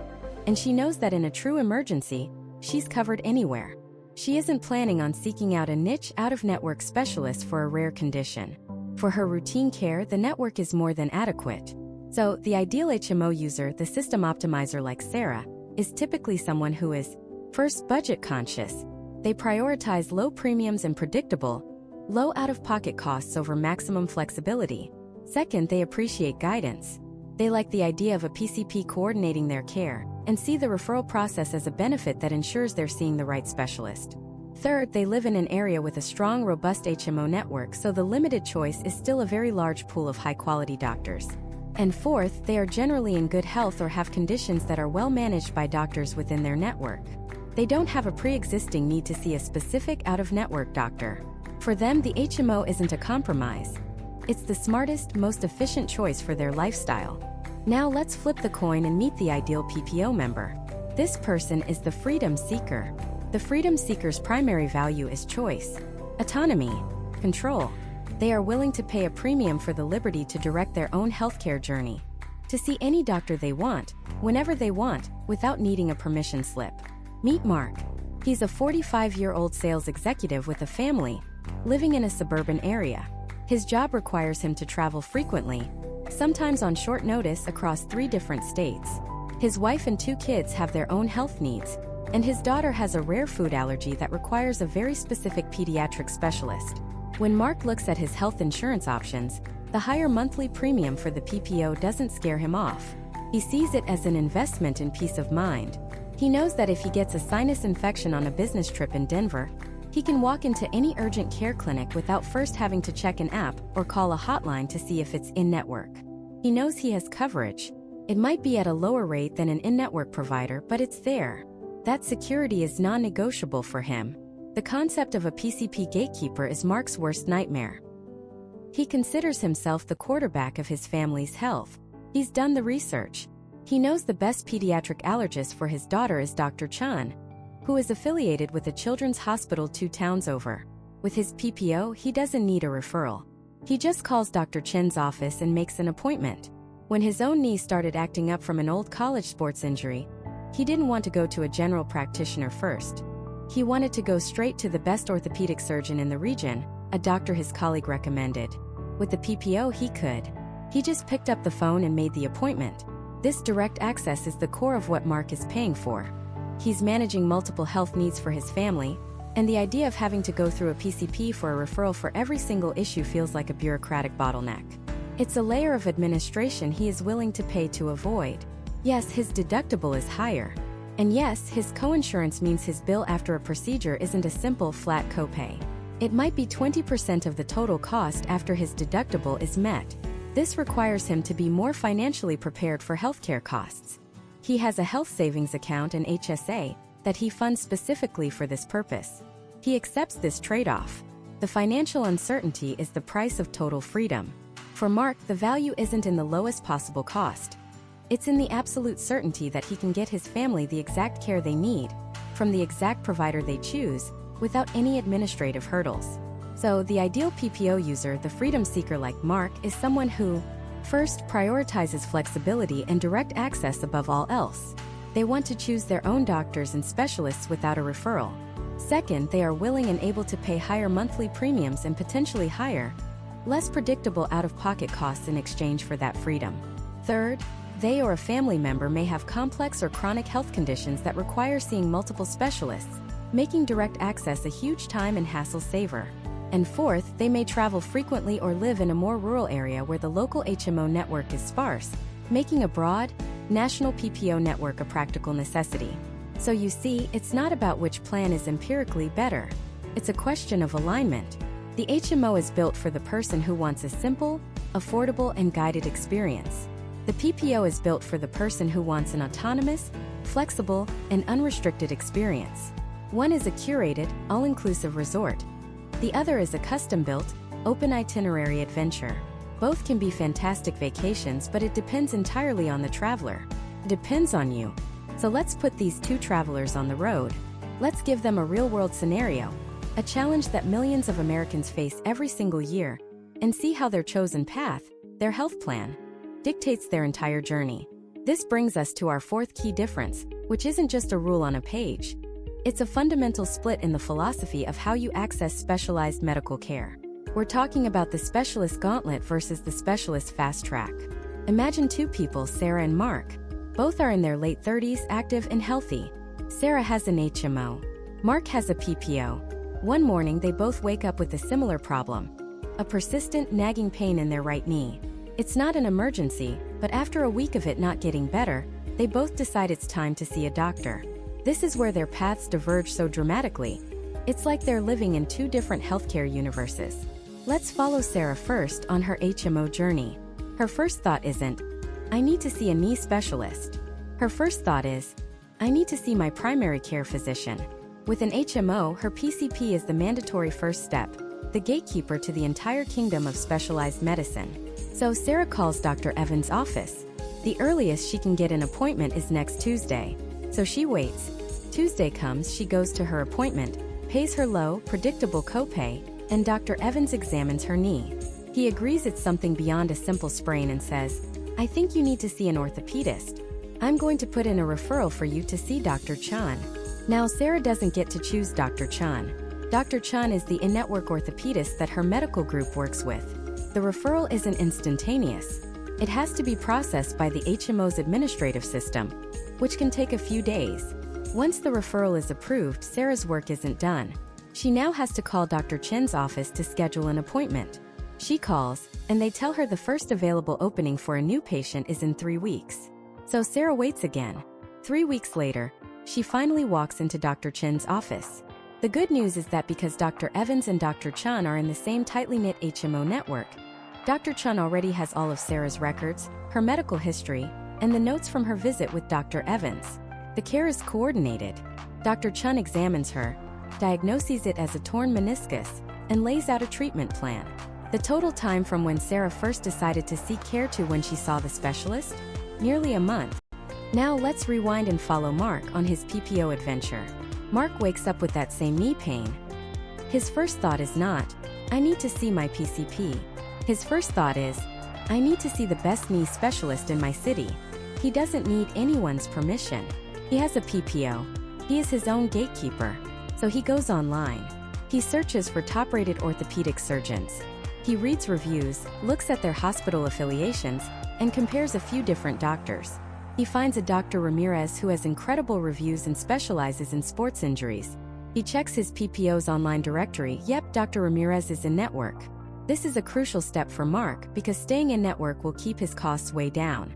and she knows that in a true emergency, she's covered anywhere. She isn't planning on seeking out a niche out-of-network specialist for a rare condition. For her routine care, the network is more than adequate. So, the ideal HMO user, the system optimizer like Sarah, is typically someone who is, first, budget conscious. They prioritize low premiums and predictable, low out-of-pocket costs over maximum flexibility. Second, they appreciate guidance. They like the idea of a PCP coordinating their care and see the referral process as a benefit that ensures they're seeing the right specialist. Third, they live in an area with a strong, robust HMO network, so the limited choice is still a very large pool of high-quality doctors. And fourth, they are generally in good health or have conditions that are well managed by doctors within their network. They don't have a pre-existing need to see a specific out-of-network doctor. For them, the HMO isn't a compromise. It's the smartest, most efficient choice for their lifestyle. Now let's flip the coin and meet the ideal PPO member. This person is the freedom seeker. The freedom seeker's primary value is choice, autonomy, control. They are willing to pay a premium for the liberty to direct their own healthcare journey, to see any doctor they want, whenever they want, without needing a permission slip. Meet Mark. He's a 45-year-old sales executive with a family, living in a suburban area. His job requires him to travel frequently, sometimes on short notice across 3 different states. His wife and 2 kids have their own health needs, and his daughter has a rare food allergy that requires a very specific pediatric specialist. When Mark looks at his health insurance options, the higher monthly premium for the PPO doesn't scare him off. He sees it as an investment in peace of mind. He knows that if he gets a sinus infection on a business trip in Denver, he can walk into any urgent care clinic without first having to check an app or call a hotline to see if it's in-network. He knows he has coverage. It might be at a lower rate than an in-network provider, but it's there. That security is non-negotiable for him. The concept of a PCP gatekeeper is Mark's worst nightmare. He considers himself the quarterback of his family's health. He's done the research. He knows the best pediatric allergist for his daughter is Dr. Chan, who is affiliated with a children's hospital 2 towns over. With his PPO, he doesn't need a referral. He just calls Dr. Chen's office and makes an appointment. When his own knee started acting up from an old college sports injury, he didn't want to go to a general practitioner first. He wanted to go straight to the best orthopedic surgeon in the region, a doctor his colleague recommended. With the PPO, he could. He just picked up the phone and made the appointment. This direct access is the core of what Mark is paying for. He's managing multiple health needs for his family, and the idea of having to go through a PCP for a referral for every single issue feels like a bureaucratic bottleneck. It's a layer of administration he is willing to pay to avoid. Yes, his deductible is higher. And yes, his coinsurance means his bill after a procedure isn't a simple, flat copay. It might be 20% of the total cost after his deductible is met. This requires him to be more financially prepared for healthcare costs. He has a health savings account and HSA that he funds specifically for this purpose. He accepts this trade-off. The financial uncertainty is the price of total freedom. For Mark, the value isn't in the lowest possible cost. It's in the absolute certainty that he can get his family the exact care they need, from the exact provider they choose, without any administrative hurdles. So, the ideal PPO user, the freedom seeker like Mark, is someone who, first, prioritizes flexibility and direct access above all else. They want to choose their own doctors and specialists without a referral. Second, they are willing and able to pay higher monthly premiums and potentially higher, less predictable out-of-pocket costs in exchange for that freedom. Third, they or a family member may have complex or chronic health conditions that require seeing multiple specialists, making direct access a huge time and hassle saver. And fourth, they may travel frequently or live in a more rural area where the local HMO network is sparse, making a broad, national PPO network a practical necessity. So you see, it's not about which plan is empirically better. It's a question of alignment. The HMO is built for the person who wants a simple, affordable, and guided experience. The PPO is built for the person who wants an autonomous, flexible, and unrestricted experience. One is a curated, all-inclusive resort. The other is a custom-built, open itinerary adventure. Both can be fantastic vacations, but it depends entirely on the traveler. Depends on you. So let's put these 2 travelers on the road. Let's give them a real-world scenario, a challenge that millions of Americans face every single year, and see how their chosen path, their health plan, dictates their entire journey. This brings us to our 4th key difference, which isn't just a rule on a page. It's a fundamental split in the philosophy of how you access specialized medical care. We're talking about the specialist gauntlet versus the specialist fast track. Imagine 2 people, Sarah and Mark. Both are in their late 30s, active and healthy. Sarah has an HMO. Mark has a PPO. One morning, they both wake up with a similar problem: a persistent, nagging pain in their right knee. It's not an emergency, But after a week of it not getting better, they both decide it's time to see a doctor. This is where their paths diverge so dramatically. It's like they're living in two different healthcare universes. Let's follow Sarah first on her HMO journey. Her first thought isn't, "I need to see a knee specialist." Her first thought is, "I need to see my primary care physician." With an HMO, her PCP is the mandatory first step, the gatekeeper to the entire kingdom of specialized medicine. So Sarah calls Dr. Evans' office. The earliest she can get an appointment is next Tuesday. So she waits. Tuesday comes, she goes to her appointment, pays her low, predictable copay, and Dr. Evans examines her knee. He agrees it's something beyond a simple sprain and says, "I think you need to see an orthopedist. I'm going to put in a referral for you to see Dr. Chan." Now Sarah doesn't get to choose Dr. Chan. Dr. Chan is the in-network orthopedist that her medical group works with. The referral isn't instantaneous. It has to be processed by the HMO's administrative system, which can take a few days. Once the referral is approved, Sarah's work isn't done. She now has to call Dr. Chen's office to schedule an appointment. She calls, and they tell her the first available opening for a new patient is in 3 weeks. So Sarah waits again. 3 weeks later, she finally walks into Dr. Chen's office. The good news is that because Dr. Evans and Dr. Chan are in the same tightly knit HMO network, Dr. Chan already has all of Sarah's records, her medical history, and the notes from her visit with Dr. Evans. The care is coordinated. Dr. Chan examines her, diagnoses it as a torn meniscus, and lays out a treatment plan. The total time from when Sarah first decided to seek care to when she saw the specialist? Nearly a month. Now let's rewind and follow Mark on his PPO adventure. Mark wakes up with that same knee pain. His first thought is not, "I need to see my PCP." His first thought is, "I need to see the best knee specialist in my city." He doesn't need anyone's permission. He has a PPO. He is his own gatekeeper. So he goes online. He searches for top-rated orthopedic surgeons. He reads reviews, looks at their hospital affiliations, and compares a few different doctors. He finds a Dr. Ramirez who has incredible reviews and specializes in sports injuries. He checks his PPO's online directory. Yep, Dr. Ramirez is in network. This is a crucial step for Mark because staying in network will keep his costs way down.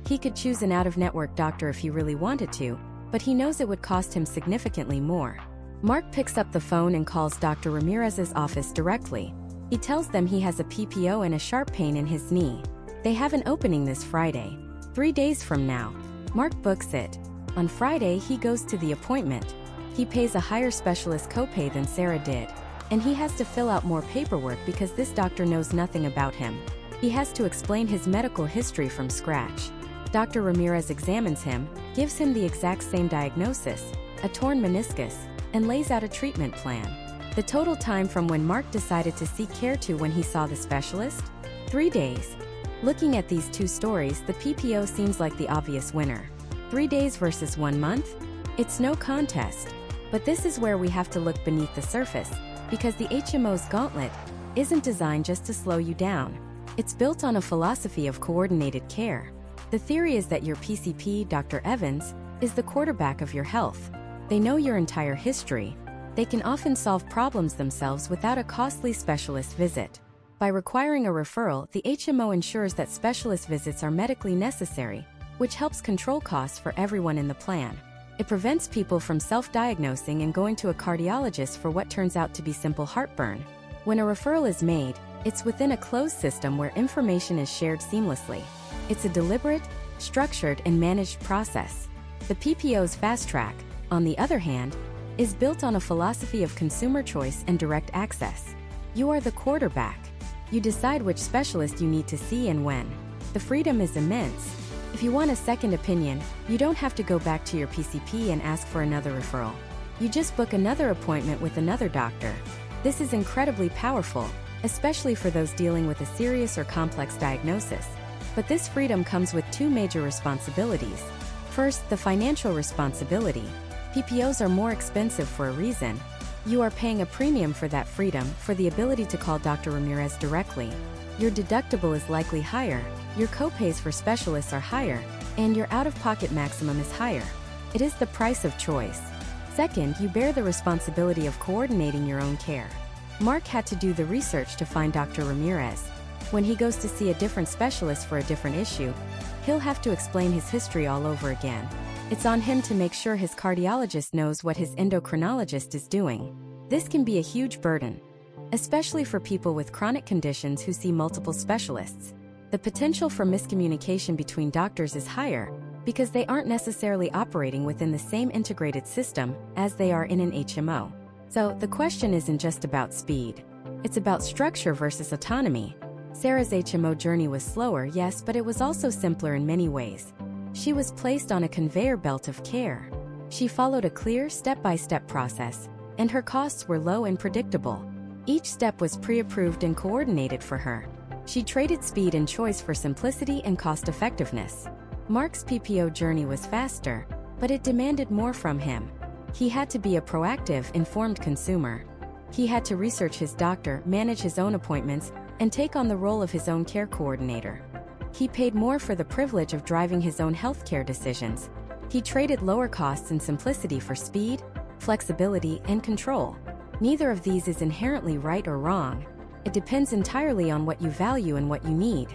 He could choose an out-of-network doctor if he really wanted to, but he knows it would cost him significantly more. Mark picks up the phone and calls Dr. Ramirez's office directly. He tells them he has a PPO and a sharp pain in his knee. They have an opening this Friday, 3 days from now. Mark books it. On Friday, he goes to the appointment. He pays a higher specialist copay than Sarah did, and he has to fill out more paperwork because this doctor knows nothing about him. He has to explain his medical history from scratch. Dr. Ramirez examines him, gives him the exact same diagnosis, a torn meniscus, and lays out a treatment plan. The total time from when Mark decided to seek care to when he saw the specialist? 3 days. Looking at these two stories, the PPO seems like the obvious winner. 3 days versus 1 month? It's no contest. But this is where we have to look beneath the surface, because the HMO's gauntlet isn't designed just to slow you down. It's built on a philosophy of coordinated care. The theory is that your PCP, Dr. Evans, is the quarterback of your health. They know your entire history. They can often solve problems themselves without a costly specialist visit. By requiring a referral, the HMO ensures that specialist visits are medically necessary, which helps control costs for everyone in the plan. It prevents people from self-diagnosing and going to a cardiologist for what turns out to be simple heartburn. When a referral is made, it's within a closed system where information is shared seamlessly. It's a deliberate, structured, and managed process. The PPO's fast track, on the other hand, is built on a philosophy of consumer choice and direct access. You are the quarterback. You decide which specialist you need to see and when. The freedom is immense. If you want a second opinion, you don't have to go back to your PCP and ask for another referral. You just book another appointment with another doctor. This is incredibly powerful, especially for those dealing with a serious or complex diagnosis. But this freedom comes with two major responsibilities. First, the financial responsibility. PPOs are more expensive for a reason. You are paying a premium for that freedom, for the ability to call Dr. Ramirez directly. Your deductible is likely higher, your copays for specialists are higher, and your out-of-pocket maximum is higher. It is the price of choice. Second, you bear the responsibility of coordinating your own care. Mark had to do the research to find Dr. Ramirez. When he goes to see a different specialist for a different issue, he'll have to explain his history all over again. It's on him to make sure his cardiologist knows what his endocrinologist is doing. This can be a huge burden, especially for people with chronic conditions who see multiple specialists. The potential for miscommunication between doctors is higher because they aren't necessarily operating within the same integrated system as they are in an HMO. So the question isn't just about speed. It's about structure versus autonomy. Sarah's HMO journey was slower, yes, but it was also simpler in many ways. She was placed on a conveyor belt of care. She followed a clear step-by-step process, and her costs were low and predictable. Each step was pre-approved and coordinated for her. She traded speed and choice for simplicity and cost-effectiveness. Mark's PPO journey was faster, but it demanded more from him. He had to be a proactive, informed consumer. He had to research his doctor, manage his own appointments, and take on the role of his own care coordinator. He paid more for the privilege of driving his own healthcare decisions. He traded lower costs and simplicity for speed, flexibility, and control. Neither of these is inherently right or wrong. It depends entirely on what you value and what you need.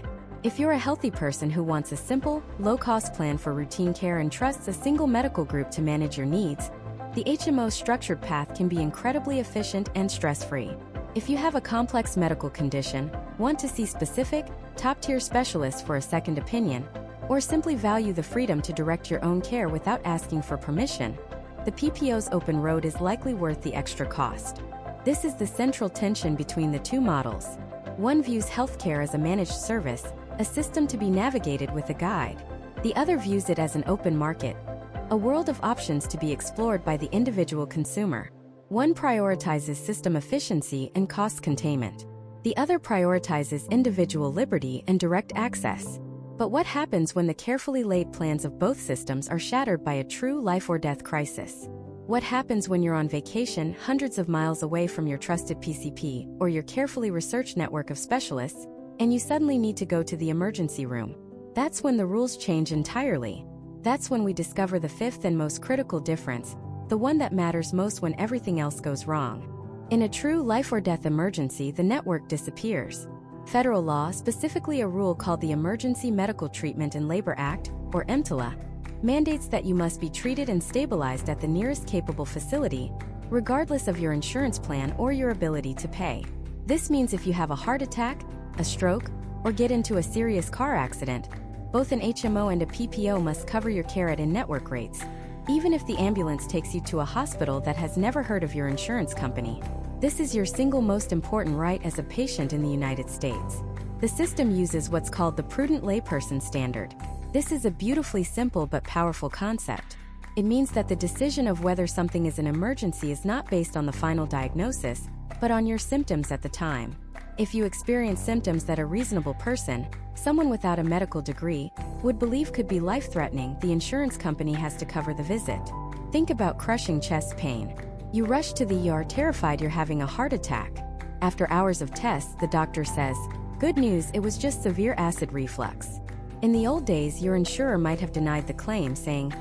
If you're a healthy person who wants a simple, low-cost plan for routine care and trusts a single medical group to manage your needs, the HMO structured path can be incredibly efficient and stress-free. If you have a complex medical condition, want to see specific, top-tier specialists for a second opinion, or simply value the freedom to direct your own care without asking for permission, the PPO's open road is likely worth the extra cost. This is the central tension between the two models. One views healthcare as a managed service, a system to be navigated with a guide. The other views it as an open market, a world of options to be explored by the individual consumer. One prioritizes system efficiency and cost containment. The other prioritizes individual liberty and direct access. But what happens when the carefully laid plans of both systems are shattered by a true life-or-death crisis? What happens when you're on vacation hundreds of miles away from your trusted PCP or your carefully researched network of specialists, and you suddenly need to go to the emergency room? That's when the rules change entirely. That's when we discover the fifth and most critical difference, the one that matters most when everything else goes wrong. In a true life-or-death emergency, the network disappears. Federal law, specifically a rule called the Emergency Medical Treatment and Labor Act, or EMTLA, mandates that you must be treated and stabilized at the nearest capable facility, regardless of your insurance plan or your ability to pay. This means if you have a heart attack, a stroke, or get into a serious car accident, both an HMO and a PPO must cover your care at in-network rates, even if the ambulance takes you to a hospital that has never heard of your insurance company. This is your single most important right as a patient in the United States. The system uses what's called the prudent layperson standard. This is a beautifully simple but powerful concept. It means that the decision of whether something is an emergency is not based on the final diagnosis, but on your symptoms at the time. If you experience symptoms that a reasonable person, someone without a medical degree, would believe could be life-threatening, the insurance company has to cover the visit. Think about crushing chest pain. You rush to the ER terrified you're having a heart attack. After hours of tests, the doctor says, "Good news, it was just severe acid reflux." In the old days, your insurer might have denied the claim, saying,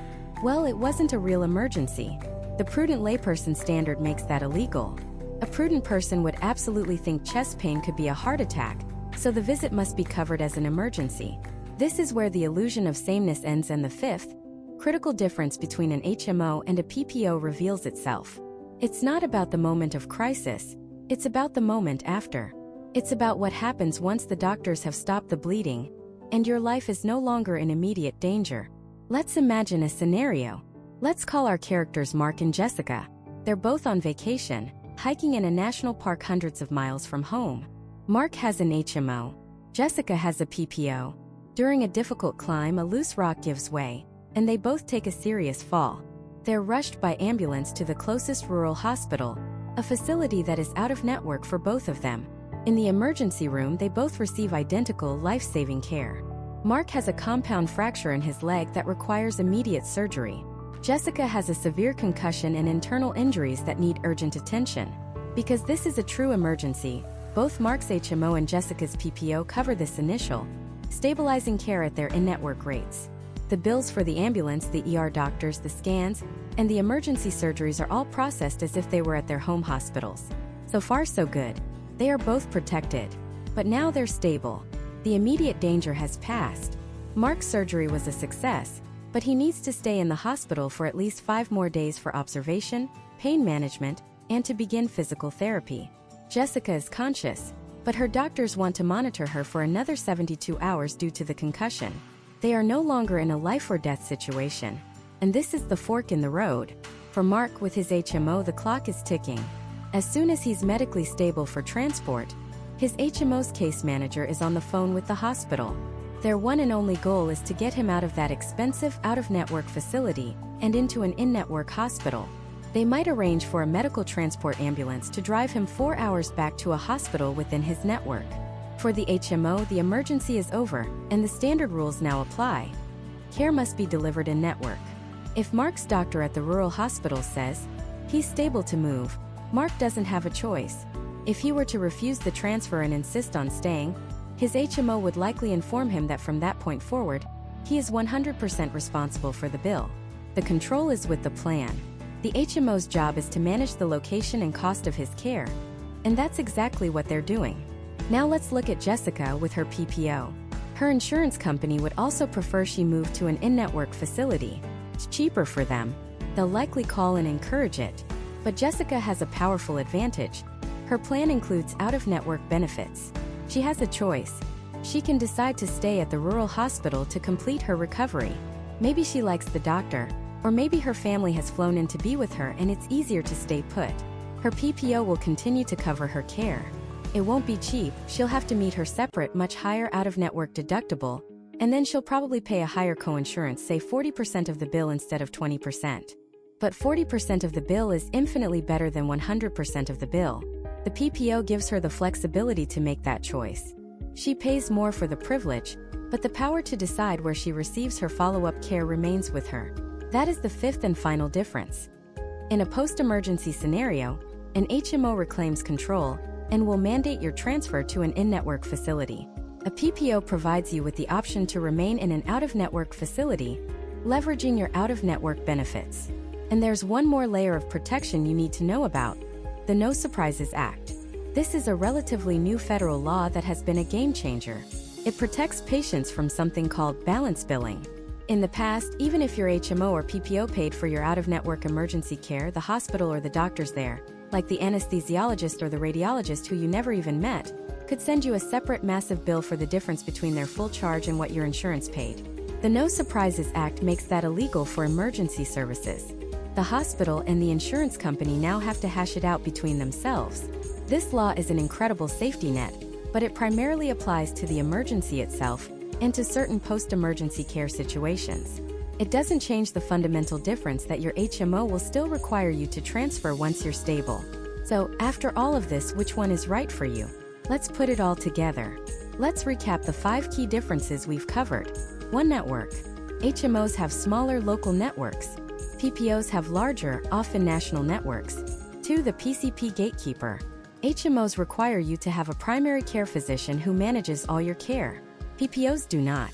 "Well, it wasn't a real emergency." The prudent layperson standard makes that illegal. A prudent person would absolutely think chest pain could be a heart attack, so the visit must be covered as an emergency. This is where the illusion of sameness ends and the fifth, critical difference between an HMO and a PPO reveals itself. It's not about the moment of crisis, it's about the moment after. It's about what happens once the doctors have stopped the bleeding, and your life is no longer in immediate danger. Let's imagine a scenario. Let's call our characters Mark and Jessica. They're both on vacation, hiking in a national park hundreds of miles from home. Mark has an HMO. Jessica has a PPO. During a difficult climb, a loose rock gives way, and they both take a serious fall. They're rushed by ambulance to the closest rural hospital, a facility that is out of network for both of them. In the emergency room, they both receive identical life-saving care. Mark has a compound fracture in his leg that requires immediate surgery. Jessica has a severe concussion and internal injuries that need urgent attention. Because this is a true emergency, both Mark's HMO and Jessica's PPO cover this initial, stabilizing care at their in-network rates. The bills for the ambulance, the ER doctors, the scans, and the emergency surgeries are all processed as if they were at their home hospitals. So far so good. They are both protected. But now they're stable. The immediate danger has passed. Mark's surgery was a success, but he needs to stay in the hospital for at least 5 more days for observation, pain management, and to begin physical therapy. Jessica is conscious, but her doctors want to monitor her for another 72 hours due to the concussion. They are no longer in a life-or-death situation. And this is the fork in the road. For Mark with his HMO, the clock is ticking. As soon as he's medically stable for transport, his HMO's case manager is on the phone with the hospital. Their one and only goal is to get him out of that expensive out-of-network facility and into an in-network hospital. They might arrange for a medical transport ambulance to drive him 4 hours back to a hospital within his network. For the HMO, the emergency is over, and the standard rules now apply. Care must be delivered in network. If Mark's doctor at the rural hospital says he's stable to move, Mark doesn't have a choice. If he were to refuse the transfer and insist on staying, his HMO would likely inform him that from that point forward, he is 100% responsible for the bill. The control is with the plan. The HMO's job is to manage the location and cost of his care, and that's exactly what they're doing. Now let's look at Jessica with her PPO. Her insurance company would also prefer she move to an in-network facility. It's cheaper for them. They'll likely call and encourage it. But Jessica has a powerful advantage. Her plan includes out-of-network benefits. She has a choice. She can decide to stay at the rural hospital to complete her recovery. Maybe she likes the doctor, or maybe her family has flown in to be with her and it's easier to stay put. Her PPO will continue to cover her care. It won't be cheap, she'll have to meet her separate, much higher out-of-network deductible, and then she'll probably pay a higher coinsurance, say 40% of the bill instead of 20%. But 40% of the bill is infinitely better than 100% of the bill. The PPO gives her the flexibility to make that choice. She pays more for the privilege, but the power to decide where she receives her follow-up care remains with her. That is the fifth and final difference. In a post-emergency scenario, an HMO reclaims control and will mandate your transfer to an in-network facility. A PPO provides you with the option to remain in an out-of-network facility, leveraging your out-of-network benefits. And there's one more layer of protection you need to know about: the No Surprises Act. This is a relatively new federal law that has been a game changer. It protects patients from something called balance billing. In the past, even if your HMO or PPO paid for your out-of-network emergency care, the hospital or the doctors there, like the anesthesiologist or the radiologist who you never even met, could send you a separate massive bill for the difference between their full charge and what your insurance paid. The No Surprises Act makes that illegal for emergency services. The hospital and the insurance company now have to hash it out between themselves. This law is an incredible safety net, but it primarily applies to the emergency itself and to certain post-emergency care situations. It doesn't change the fundamental difference that your HMO will still require you to transfer once you're stable. So, after all of this, which one is right for you? Let's put it all together. Let's recap the 5 key differences we've covered. 1. Network. HMOs have smaller local networks. PPOs have larger, often national networks. 2. The PCP gatekeeper. HMOs require you to have a primary care physician who manages all your care. PPOs do not.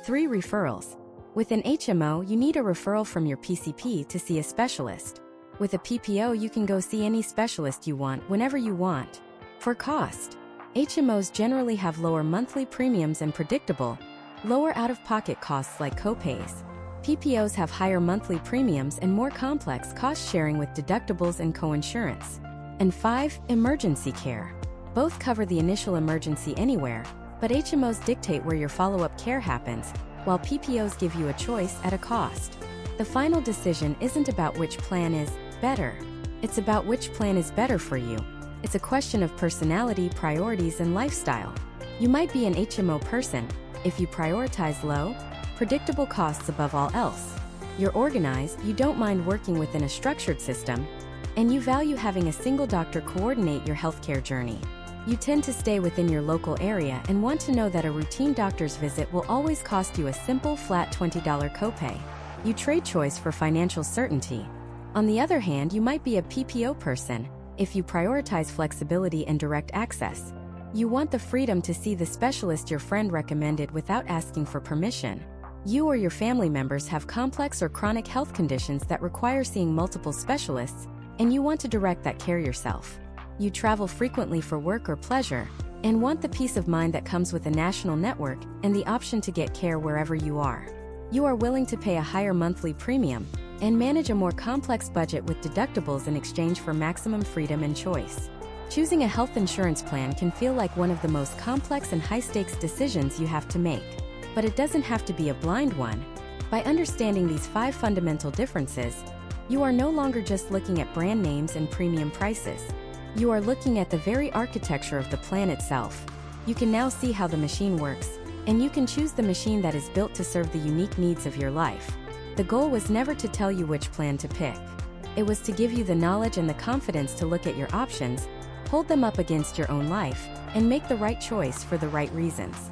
3. Referrals. With an HMO, you need a referral from your PCP to see a specialist. With a PPO, you can go see any specialist you want whenever you want. For cost. HMOs generally have lower monthly premiums and predictable, lower out-of-pocket costs like copays. PPOs have higher monthly premiums and more complex cost-sharing with deductibles and coinsurance. And 5. Emergency care. Both cover the initial emergency anywhere, but HMOs dictate where your follow-up care happens, while PPOs give you a choice at a cost. The final decision isn't about which plan is better. It's about which plan is better for you. It's a question of personality, priorities, and lifestyle. You might be an HMO person if you prioritize low, predictable costs above all else. You're organized, you don't mind working within a structured system, and you value having a single doctor coordinate your healthcare journey. You tend to stay within your local area and want to know that a routine doctor's visit will always cost you a simple, flat $20 copay. You trade choice for financial certainty. On the other hand, you might be a PPO person if you prioritize flexibility and direct access. You want the freedom to see the specialist your friend recommended without asking for permission. You or your family members have complex or chronic health conditions that require seeing multiple specialists, and you want to direct that care yourself. You travel frequently for work or pleasure, and want the peace of mind that comes with a national network and the option to get care wherever you are. You are willing to pay a higher monthly premium and manage a more complex budget with deductibles in exchange for maximum freedom and choice. Choosing a health insurance plan can feel like one of the most complex and high-stakes decisions you have to make, but it doesn't have to be a blind one. By understanding these 5 fundamental differences, you are no longer just looking at brand names and premium prices. You are looking at the very architecture of the plan itself. You can now see how the machine works, and you can choose the machine that is built to serve the unique needs of your life. The goal was never to tell you which plan to pick. It was to give you the knowledge and the confidence to look at your options, hold them up against your own life, and make the right choice for the right reasons.